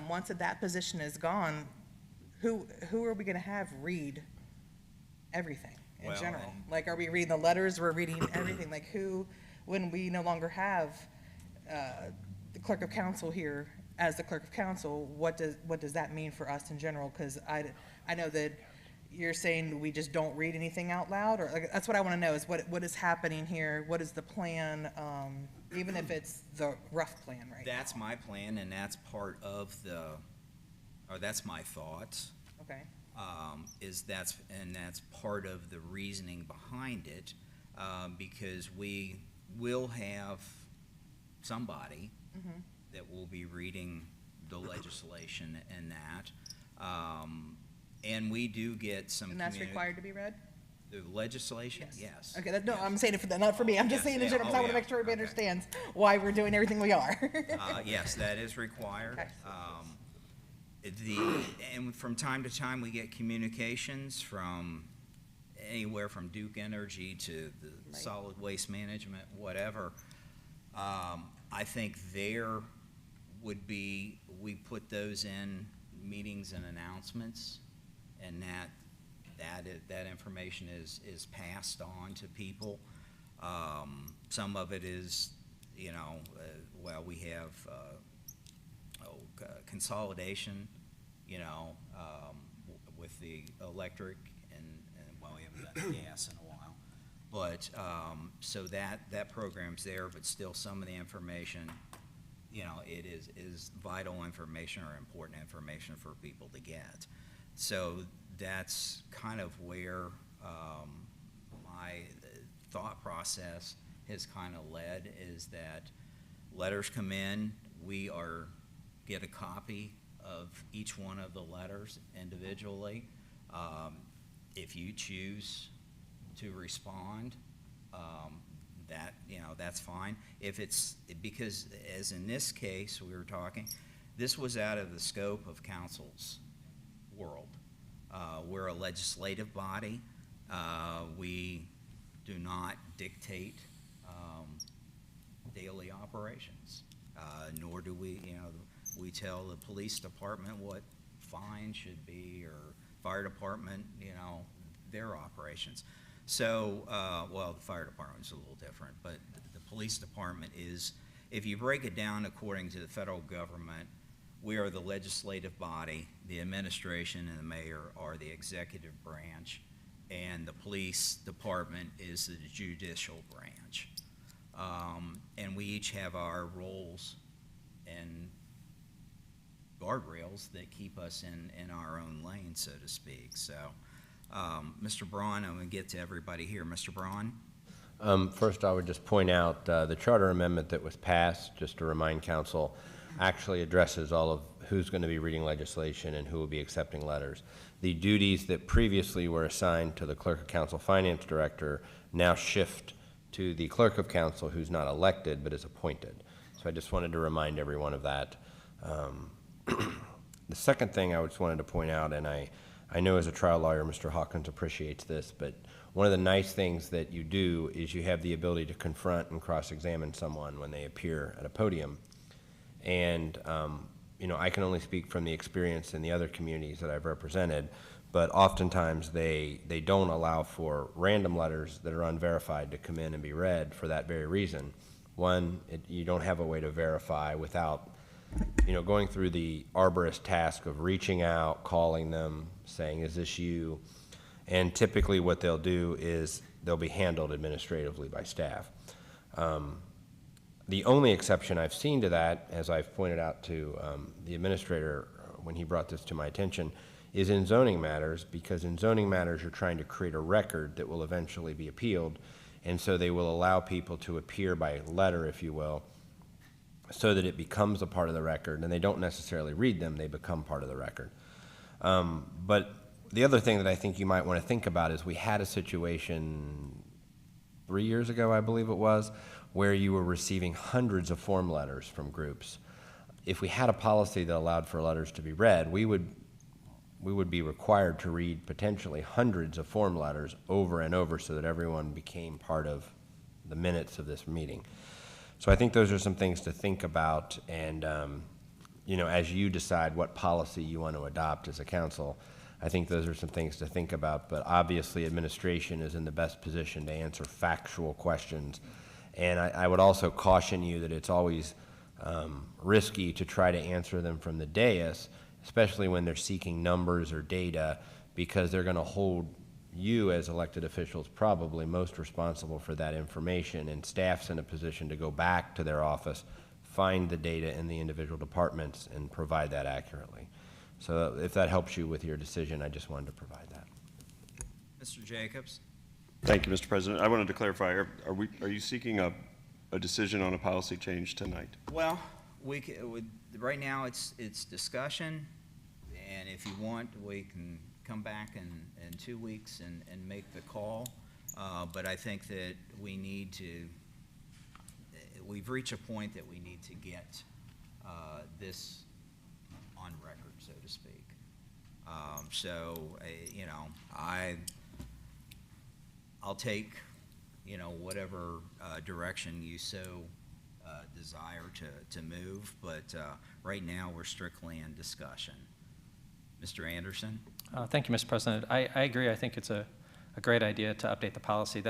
once that position is gone, who are we going to have read everything in general? Like, are we reading the letters? We're reading everything. Like, who, when we no longer have the clerk of council here as the clerk of council, what does that mean for us in general? Because I know that you're saying we just don't read anything out loud, or like, that's what I want to know, is what is happening here? What is the plan, even if it's the rough plan right now? That's my plan, and that's part of that's my thoughts. Okay. That's part of the reasoning behind it, because we will have somebody that will be reading the legislation and that. And we do get some. And that's required to be read? The legislation, yes. Okay, no, I'm saying it for not for me. I'm just saying in general, because I want to make sure everybody understands why we're doing everything we are. Yes, that is required. Okay. And from time to time, we get communications from anywhere from Duke Energy to the solid waste management, whatever. I think there would be, we put those in meetings and announcements, and that information is passed on to people. Some of it is, well, we have consolidation, with the electric, and well, we haven't done the gas in a while. But, so that program's there, but still some of the information, it is vital information or important information for people to get. So that's kind of where my thought process has kind of led, is that letters come in, we get a copy of each one of the letters individually. If you choose to respond, that's fine. If it's, because as in this case, we were talking, this was out of the scope of council's world. We're a legislative body. We do not dictate daily operations, nor do we, we tell the police department what fine should be, or fire department, their operations. So, well, the fire department is a little different, but the police department is, if you break it down according to the federal government, we are the legislative body, the administration and the mayor are the executive branch, and the police department is the judicial branch. And we each have our roles and guardrails that keep us in our own lane, so to speak. So, Mr. Braun, I'm going to get to everybody here. Mr. Braun? First, I would just point out the charter amendment that was passed, just to remind council, actually addresses all of who's going to be reading legislation and who will be accepting letters. The duties that previously were assigned to the clerk of council finance director now shift to the clerk of council, who's not elected but is appointed. So I just wanted to remind everyone of that. The second thing I just wanted to point out, and I know as a trial lawyer, Mr. Hawkins appreciates this, but one of the nice things that you do is you have the ability to confront and cross-examine someone when they appear at a podium. And, I can only speak from the experience in the other communities that I've represented, but oftentimes they don't allow for random letters that are unverified to come in and be read for that very reason. One, you don't have a way to verify without, going through the arborist task of reaching out, calling them, saying, is this you? And typically what they'll do is they'll be handled administratively by staff. The only exception I've seen to that, as I've pointed out to the administrator when he brought this to my attention, is in zoning matters, because in zoning matters you're trying to create a record that will eventually be appealed, and so they will allow people to appear by letter, if you will, so that it becomes a part of the record, and they don't necessarily read them, they become part of the record. But the other thing that I think you might want to think about is we had a situation 3 years ago, I believe it was, where you were receiving hundreds of form letters from groups. If we had a policy that allowed for letters to be read, we would be required to read potentially hundreds of form letters over and over so that everyone became part of the minutes of this meeting. So I think those are some things to think about, and as you decide what policy you want to adopt as a council, I think those are some things to think about. But obviously administration is in the best position to answer factual questions. And I would also caution you that it's always risky to try to answer them from the dais, especially when they're seeking numbers or data, because they're going to hold you as elected officials probably most responsible for that information, and staff's in a position to go back to their office, find the data in the individual departments, and provide that accurately. So if that helps you with your decision, I just wanted to provide that. Mr. Jacobs? Thank you, Mr. President. I wanted to clarify, are you seeking a decision on a policy change tonight? Well, right now it's discussion, and if you want, we can come back in 2 weeks and make the call. But I think that we've reached a point that we need to get this on record, so to speak. You know, I'll take, you know, whatever direction you so desire to move, but right now, we're strictly in discussion. Mr. Anderson? Thank you, Mr. President. I agree. I think it's a great idea to update the policy.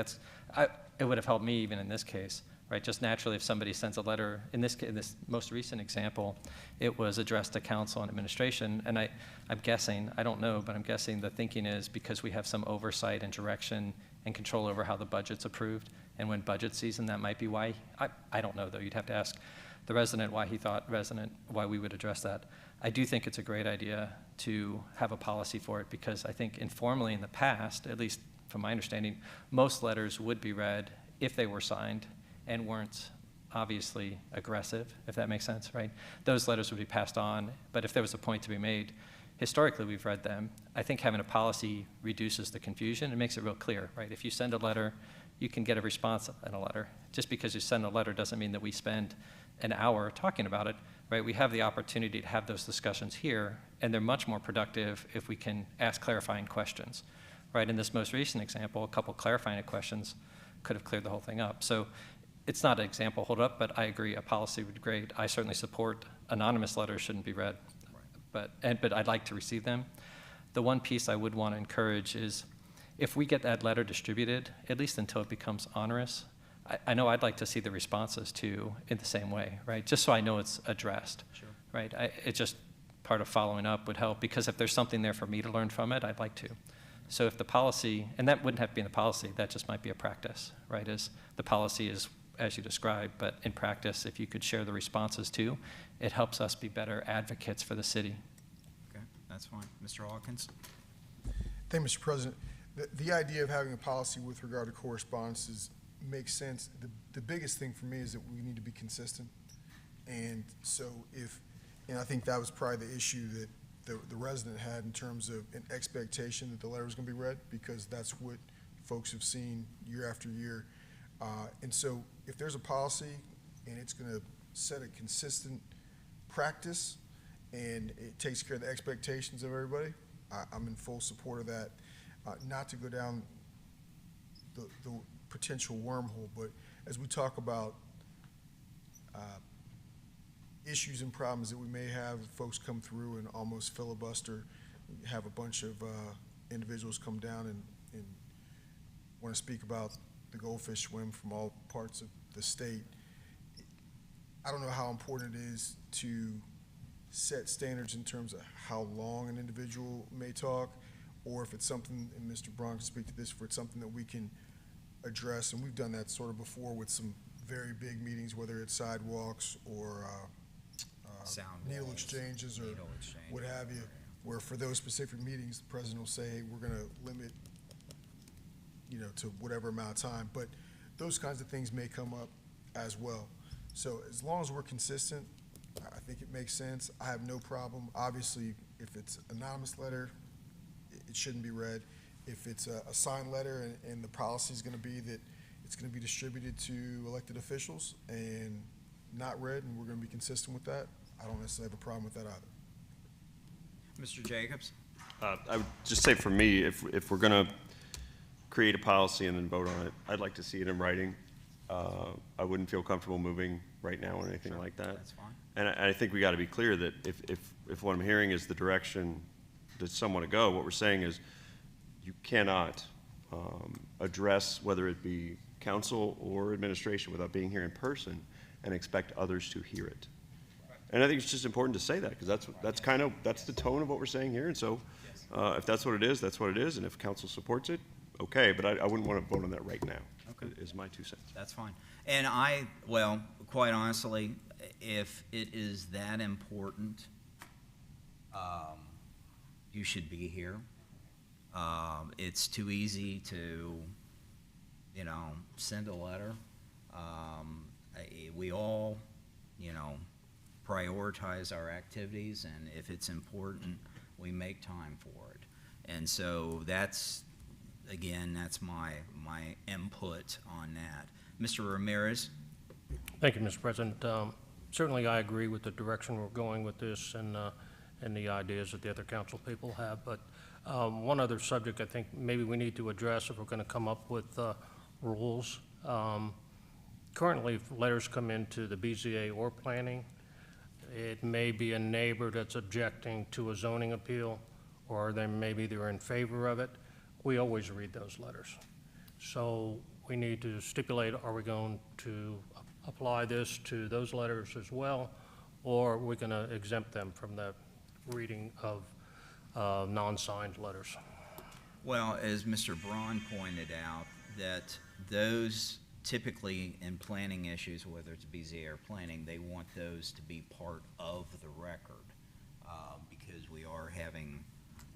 It would have helped me even in this case, right? Just naturally, if somebody sends a letter, in this most recent example, it was addressed to council and administration, and I'm guessing, I don't know, but I'm guessing the thinking is because we have some oversight and direction and control over how the budget's approved, and when budget season, that might be why. I don't know, though. You'd have to ask the resident why we would address that. I do think it's a great idea to have a policy for it, because I think informally in the past, at least from my understanding, most letters would be read if they were signed and weren't obviously aggressive, if that makes sense, right? Those letters would be passed on, but if there was a point to be made, historically we've read them. I think having a policy reduces the confusion and makes it real clear, right? If you send a letter, you can get a response in a letter. Just because you send a letter doesn't mean that we spend an hour talking about it, right? We have the opportunity to have those discussions here, and they're much more productive if we can ask clarifying questions, right? In this most recent example, a couple clarifying questions could have cleared the whole thing up. So it's not an example hold up, but I agree a policy would be great. I certainly support anonymous letters shouldn't be read, but I'd like to receive them. The one piece I would want to encourage is if we get that letter distributed, at least until it becomes onerous, I know I'd like to see the responses too in the same way, right? Just so I know it's addressed, Sure. right? It's just part of following up would help, because if there's something there for me to learn from it, I'd like to. So if the policy, and that wouldn't have to be in the policy, that just might be a practice, right? Is the policy is as you described, but in practice, if you could share the responses too, it helps us be better advocates for the city. Okay, that's fine. Mr. Hawkins? Thank you, Mr. President. The idea of having a policy with regard to correspondences makes sense. The biggest thing for me is that we need to be consistent. And so and I think that was probably the issue that the resident had in terms of an expectation that the letter was going to be read, because that's what folks have seen year after year. And so if there's a policy and it's going to set a consistent practice and it takes care of the expectations of everybody, I'm in full support of that. Not to go down the potential wormhole, but as we talk about issues and problems that we may have, folks come through and almost filibuster, have a bunch of individuals come down and want to speak about the goldfish swim from all parts of the state. I don't know how important it is to set standards in terms of how long an individual may talk, or if it's something, and Mr. Braun can speak to this, if it's something that we can address, and we've done that sort of before with some very big meetings, whether it's sidewalks or Sound needle walls, exchanges or needle exchange, what have you, where for those specific meetings, the president will say, hey, we're going to limit, to whatever amount of time. But those kinds of things may come up as well. So as long as we're consistent, I think it makes sense. I have no problem. Obviously, if it's an anonymous letter, it shouldn't be read. If it's a signed letter and the policy is going to be that it's going to be distributed to elected officials and not read, and we're going to be consistent with that, I don't necessarily have a problem with that either. Mr. Jacobs? I would just say for me, if we're going to create a policy and then vote on it, I'd like to see it in writing. I wouldn't feel comfortable moving right now or anything like that. That's fine. And I think we got to be clear that if what I'm hearing is the direction that some want to go, what we're saying is you cannot address whether it be council or administration without being here in person and expect others to hear it. And I think it's just important to say that, because that's the tone of what we're saying here. And so if that's what it is, that's what it is. And if council supports it, okay, but I wouldn't want to vote on that right now. Okay. Is my 2 cents. That's fine. And well, quite honestly, if it is that important, you should be here. It's too easy to, send a letter. We all, prioritize our activities, and if it's important, we make time for it. And so that's my input on that. Mr. Ramirez? Thank you, Mr. President. Certainly, I agree with the direction we're going with this, and and the ideas that the other council people have. But one other subject I think maybe we need to address if we're going to come up with rules. Currently, if letters come into the BZA or planning, it may be a neighbor that's objecting to a zoning appeal, or maybe they're in favor of it. We always read those letters. So we need to stipulate, are we going to apply this to those letters as well, or are we going to exempt them from the reading of non-signed letters? Well, as Mr. Braun pointed out, that those typically in planning issues, whether it's BZA or planning, they want those to be part of the record because we are having,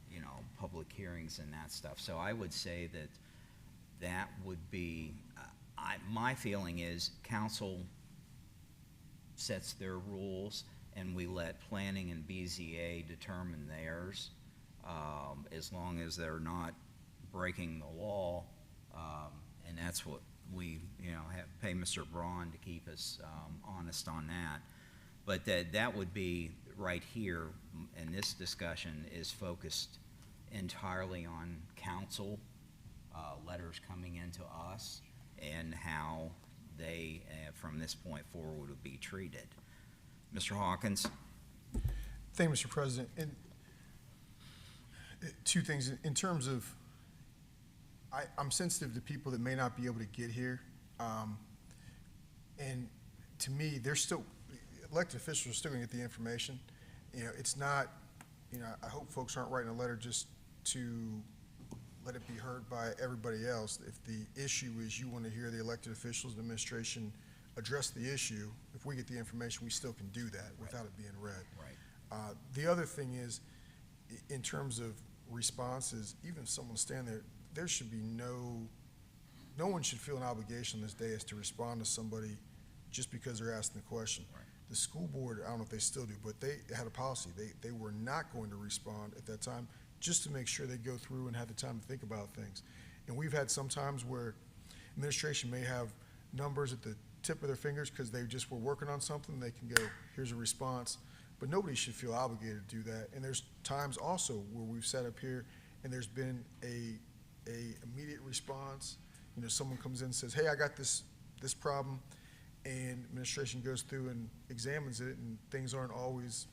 you know, public hearings and that stuff. So I would say that that would be, my feeling is council sets their rules and we let planning and BZA determine theirs, as long as they're not breaking the law, and that's what we, you know, pay Mr. Braun to keep us honest on that. But that would be right here, and this discussion is focused entirely on council letters coming into us and how they, from this point forward, would be treated. Mr. Hawkins? Thank you, Mr. President. And two things in terms of, I'm sensitive to people that may not be able to get here. And to me, they're still, elected officials are still gonna get the information. You know, it's not, you know, I hope folks aren't writing a letter just to let it be heard by everybody else. If the issue is you want to hear the elected officials and administration address the issue, if we get the information, we still can do that without it being read. Right. The other thing is, in terms of responses, even if someone's standing there, there should be no one should feel an obligation this day as to respond to somebody just because they're asking the question. Right. The school board, I don't know if they still do, but they had a policy. They were not going to respond at that time, just to make sure they go through and have the time to think about things. And we've had some times where administration may have numbers at the tip of their fingers because they just were working on something. They can go, here's a response. But nobody should feel obligated to do that. And there's times also where we've sat up here and there's been a immediate response. You know, someone comes in and says, hey, I got this problem, and administration goes through and examines it, and things aren't always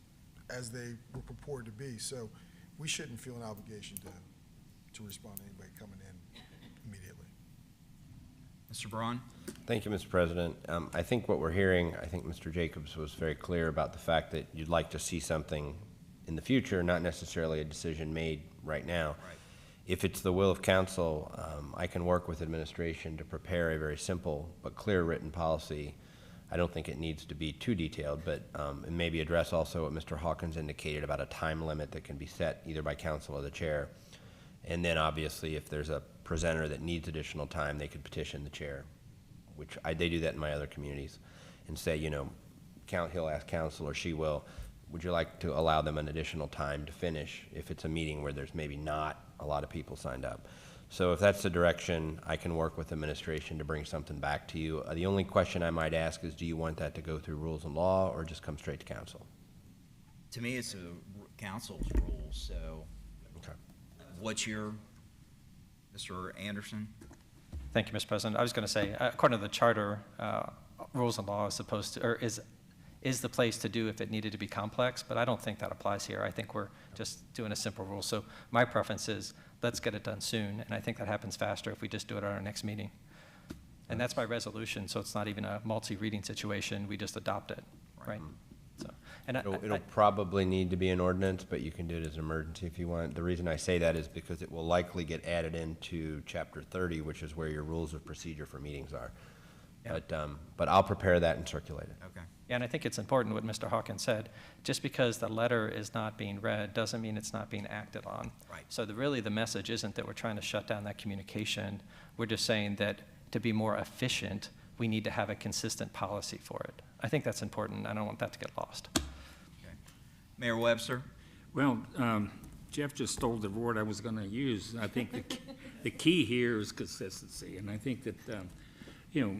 as they were purported to be. So we shouldn't feel an obligation to respond to anybody coming in immediately. Mr. Braun? Thank you, Mr. President. I think what we're hearing, I think Mr. Jacobs was very clear about the fact that you'd like to see something in the future, not necessarily a decision made right now. Right. If it's the will of council, I can work with administration to prepare a very simple but clear written policy. I don't think it needs to be too detailed, but and maybe address also what Mr. Hawkins indicated about a time limit that can be set either by council or the chair. And then obviously if there's a presenter that needs additional time, they could petition the chair, which they do that in my other communities, and say, you know, he'll ask council or she will, would you like to allow them an additional time to finish if it's a meeting where there's maybe not a lot of people signed up. So if that's the direction, I can work with administration to bring something back to you. The only question I might ask is, do you want that to go through rules and law or just come straight to council? To me, it's a council's rules, so Okay. what's your, Mr. Anderson? Thank you, Mr. President. I was going to say, according to the charter, rules and law is supposed to, or is the place to do if it needed to be complex, but I don't think that applies here. I think we're just doing a simple rule. So my preference is, let's get it done soon, and I think that happens faster if we just do it at our next meeting. And that's by resolution, so it's not even a multi-reading situation. We just adopt it, right? So, and It'll probably need to be an ordinance, but you can do it as an emergency if you want. The reason I say that is because it will likely get added into Chapter 30, which is where your rules of procedure for meetings are. Yeah. But I'll prepare that and circulate it. Okay. Yeah, and I think it's important what Mr. Hawkins said. Just because the letter is not being read doesn't mean it's not being acted on. Right. So really the message isn't that we're trying to shut down that communication. We're just saying that to be more efficient, we need to have a consistent policy for it. I think that's important. I don't want that to get lost. Okay. Mayor Webster? Well, Jeff just stole the word I was going to use. I think the key here is consistency, and I think that, you know,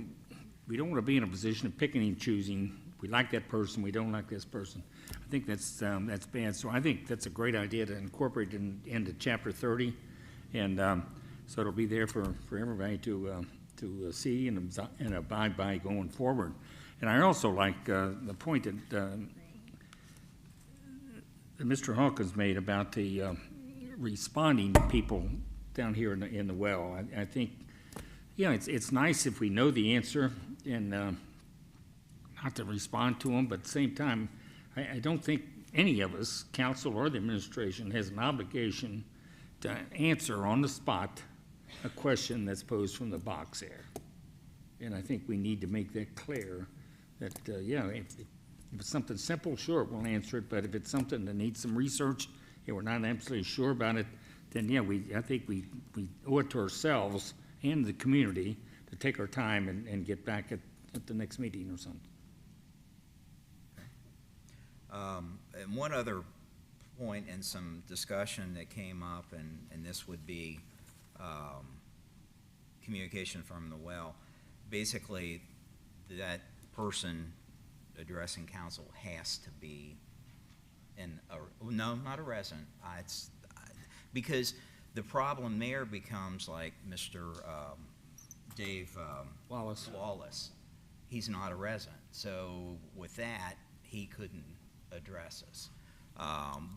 we don't want to be in a position of picking and choosing we like that person, we don't like this person. I think that's bad. So I think that's a great idea to incorporate into Chapter 30. And so it'll be there for everybody to see and abide by going forward. And I also like the point that Mr. Hawkins made about the responding people down here in the well. I think, it's nice if we know the answer and not to respond to them, but at the same time, I don't think any of us, council or the administration, has an obligation to answer on the spot a question that's posed from the box there. And I think we need to make that clear that, if it's something simple, sure, we'll answer it, but if it's something that needs some research and we're not absolutely sure about it, then I think we owe it to ourselves and the community to take our time and get back at the next meeting or something. And one other point and some discussion that came up, and this would be communication from the well. Basically, that person addressing council has to be no, not a resident. Because the problem there becomes like Mr. Dave Wallace. He's not a resident. So with that, he couldn't address us.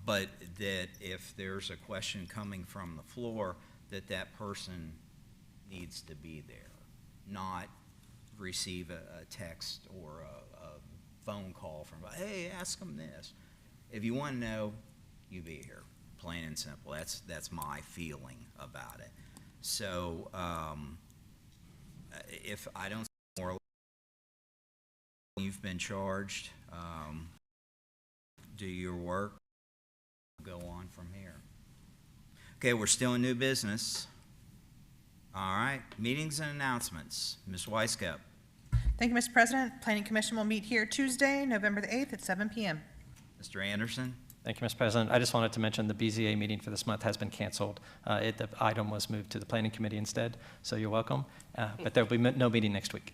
But that if there's a question coming from the floor, that person needs to be there, not receive a text or a phone call from, hey, ask them this. If you want to know, you be here, plain and simple. That's my feeling about it. So if I don't see more, you've been charged, do your work, go on from here. Okay, we're still in new business. All right, meetings and announcements. Ms. Weisskopf. Thank you, Mr. President. Planning Commission will meet here Tuesday, November the 8th at 7 p.m. Mr. Anderson. Thank you, Mr. President. I just wanted to mention the BZA meeting for this month has been canceled. The item was moved to the Planning Committee instead, so you're welcome. But there will be no meeting next week.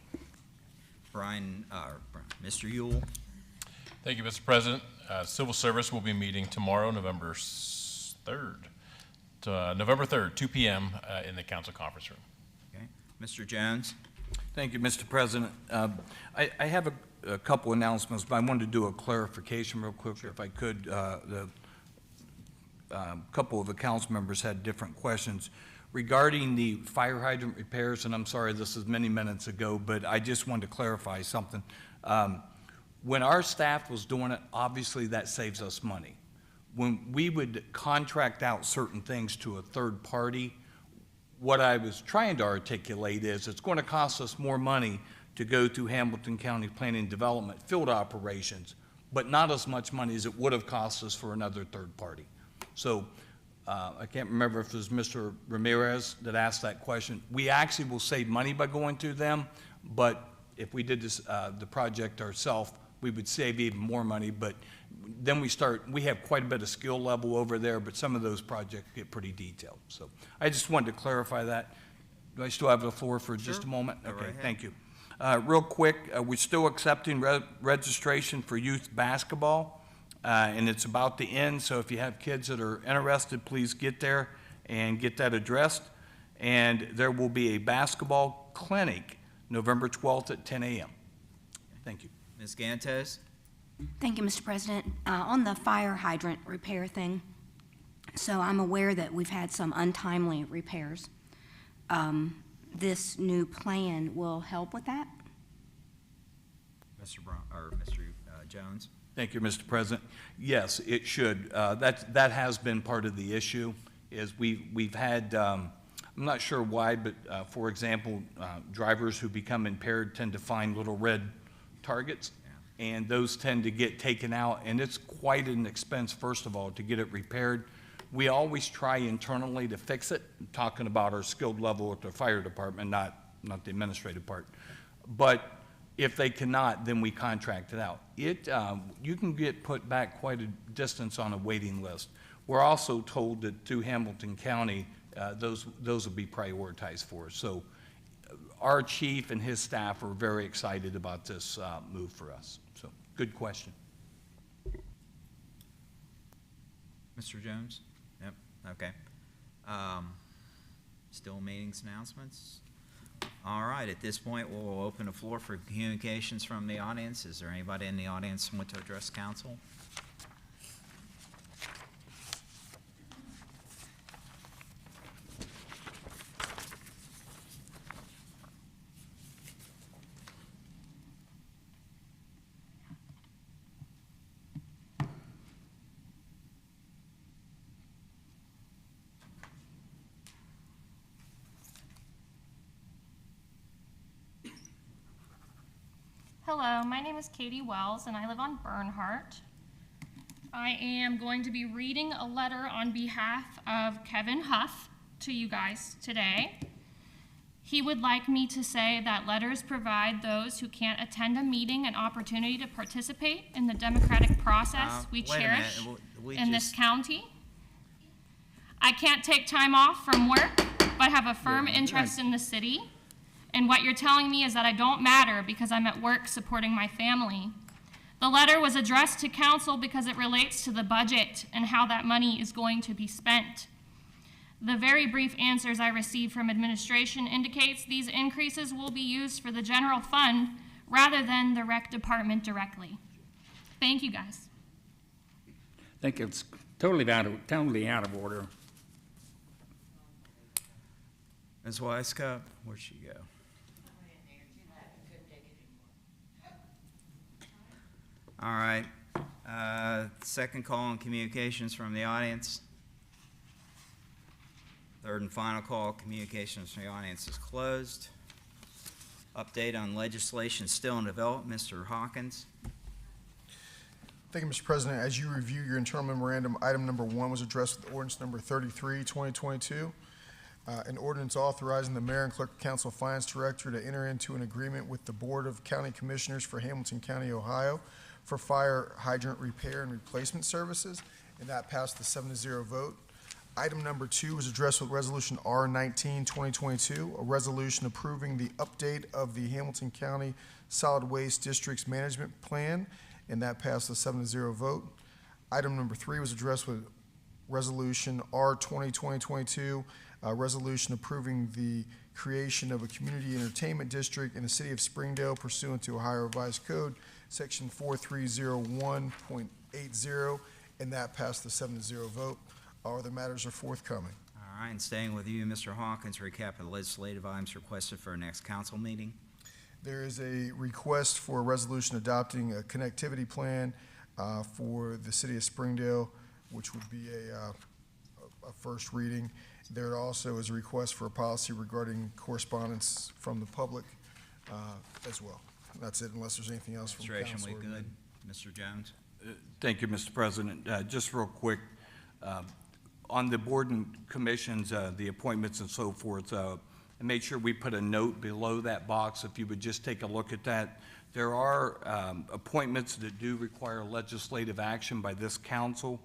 Mr. Yule. Thank you, Mr. President. Civil Service will be meeting tomorrow, November 3rd, 2 p.m. In the council conference room. Okay. Mr. Jones. Thank you, Mr. President. I have a couple announcements, but I wanted to do a clarification real quick, if I could. The couple of the council members had different questions regarding the fire hydrant repairs, and I'm sorry, this is many minutes ago, but I just wanted to clarify something. When our staff was doing it, obviously that saves us money. When we would contract out certain things to a third party, what I was trying to articulate is it's going to cost us more money to go through Hamilton County Planning and Development field operations, but not as much money as it would have cost us for another third party. So I can't remember if it was Mr. Ramirez that asked that question. We actually will save money by going through them, but if we did this, the project ourselves, we would save even more money. But then we have quite a bit of skill level over there, but some of those projects get pretty detailed. So I just wanted to clarify that. Do I still have the floor for just a moment? Go Okay, right ahead. thank you. Real quick, we're still accepting registration for youth basketball, and it's about to end, so if you have kids that are interested, please get there and get that addressed. And there will be a basketball clinic November 12th at 10 a.m. Thank you. Ms. Gantes. Thank you, Mr. President. On the fire hydrant repair thing, so I'm aware that we've had some untimely repairs. This new plan will help with that? Mr. Jones. Thank you, Mr. President. Yes, it should. That has been part of the issue, is we've had, I'm not sure why, but for example, drivers who become impaired tend to find little red targets, and those tend to get taken out, and it's quite an expense, first of all, to get it repaired. We always try internally to fix it, I'm talking about our skilled level at the fire department, not the administrative part. But if they cannot, then we contract it out. You can get put back quite a distance on a waiting list. We're also told that through Hamilton County, those will be prioritized for us. So our chief and his staff are very excited about this move for us. So good question. Mr. Jones? Yep, okay. Still meetings announcements? All right, at this point, we'll open the floor for communications from the audience. Is there anybody in the audience who want to address council? Hello, my name is Katie Wells and I live on Bernhardt. I am going to be reading a letter on behalf of Kevin Huff to you guys today. He would like me to say that letters provide those who can't attend a meeting an opportunity to participate in the democratic process we wait a cherish minute. We in this just- county. I can't take time off from work, but have a firm interest in the city. And what you're telling me is that I don't matter because I'm at work supporting my family. The letter was addressed to council because it relates to the budget and how that money is going to be spent. The very brief answers I received from administration indicates these increases will be used for the general fund rather than the rec department directly. Thank you, guys. I think it's totally out of order. Ms. Weisskopf, where'd she go? All right, second call on communications from the audience. Third and final call, communications from the audience is closed. Update on legislation still in development, Mr. Hawkins. Thank you, Mr. President. As you review your internal memorandum, item number 1 was addressed with ordinance number 33, 2022. An ordinance authorizing the mayor and clerk of council finance director to enter into an agreement with the Board of County Commissioners for Hamilton County, Ohio for fire hydrant repair and replacement services, and that passed the 7-0 vote. Item number 2 was addressed with resolution R-19, 2022, a resolution approving the update of the Hamilton County Solid Waste District's management plan, and that passed the 7-0 vote. Item number 3 was addressed with resolution R-20, 2022, a resolution approving the creation of a community entertainment district in the city of Springdale pursuant to Ohio Revised Code, section 4301.80, and that passed the 7-0 vote. All other matters are forthcoming. All right, and staying with you, Mr. Hawkins, recap of the legislative items requested for our next council meeting. There is a request for a resolution adopting a connectivity plan for the city of Springdale, which would be a first reading. There also is a request for a policy regarding correspondence from the public as well. That's it, unless there's anything else from Administration, council. we good? Mr. Jones? Thank you, Mr. President. Just real quick, on the board and commissions, the appointments and so forth, I made sure we put a note below that box, if you would just take a look at that. There are appointments that do require legislative action by this council.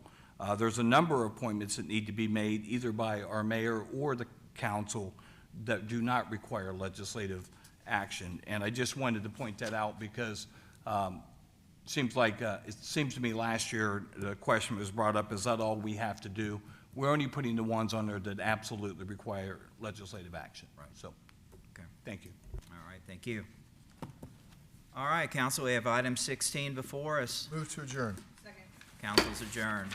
There's a number of appointments that need to be made either by our mayor or the council that do not require legislative action. And I just wanted to point that out because it seems to me last year the question was brought up, is that all we have to do? We're only putting the ones on there that absolutely require legislative action. Right. So, okay. Thank you. All right, thank you. All right, council, we have item 16 before us. Move to adjourn. Council's adjourned.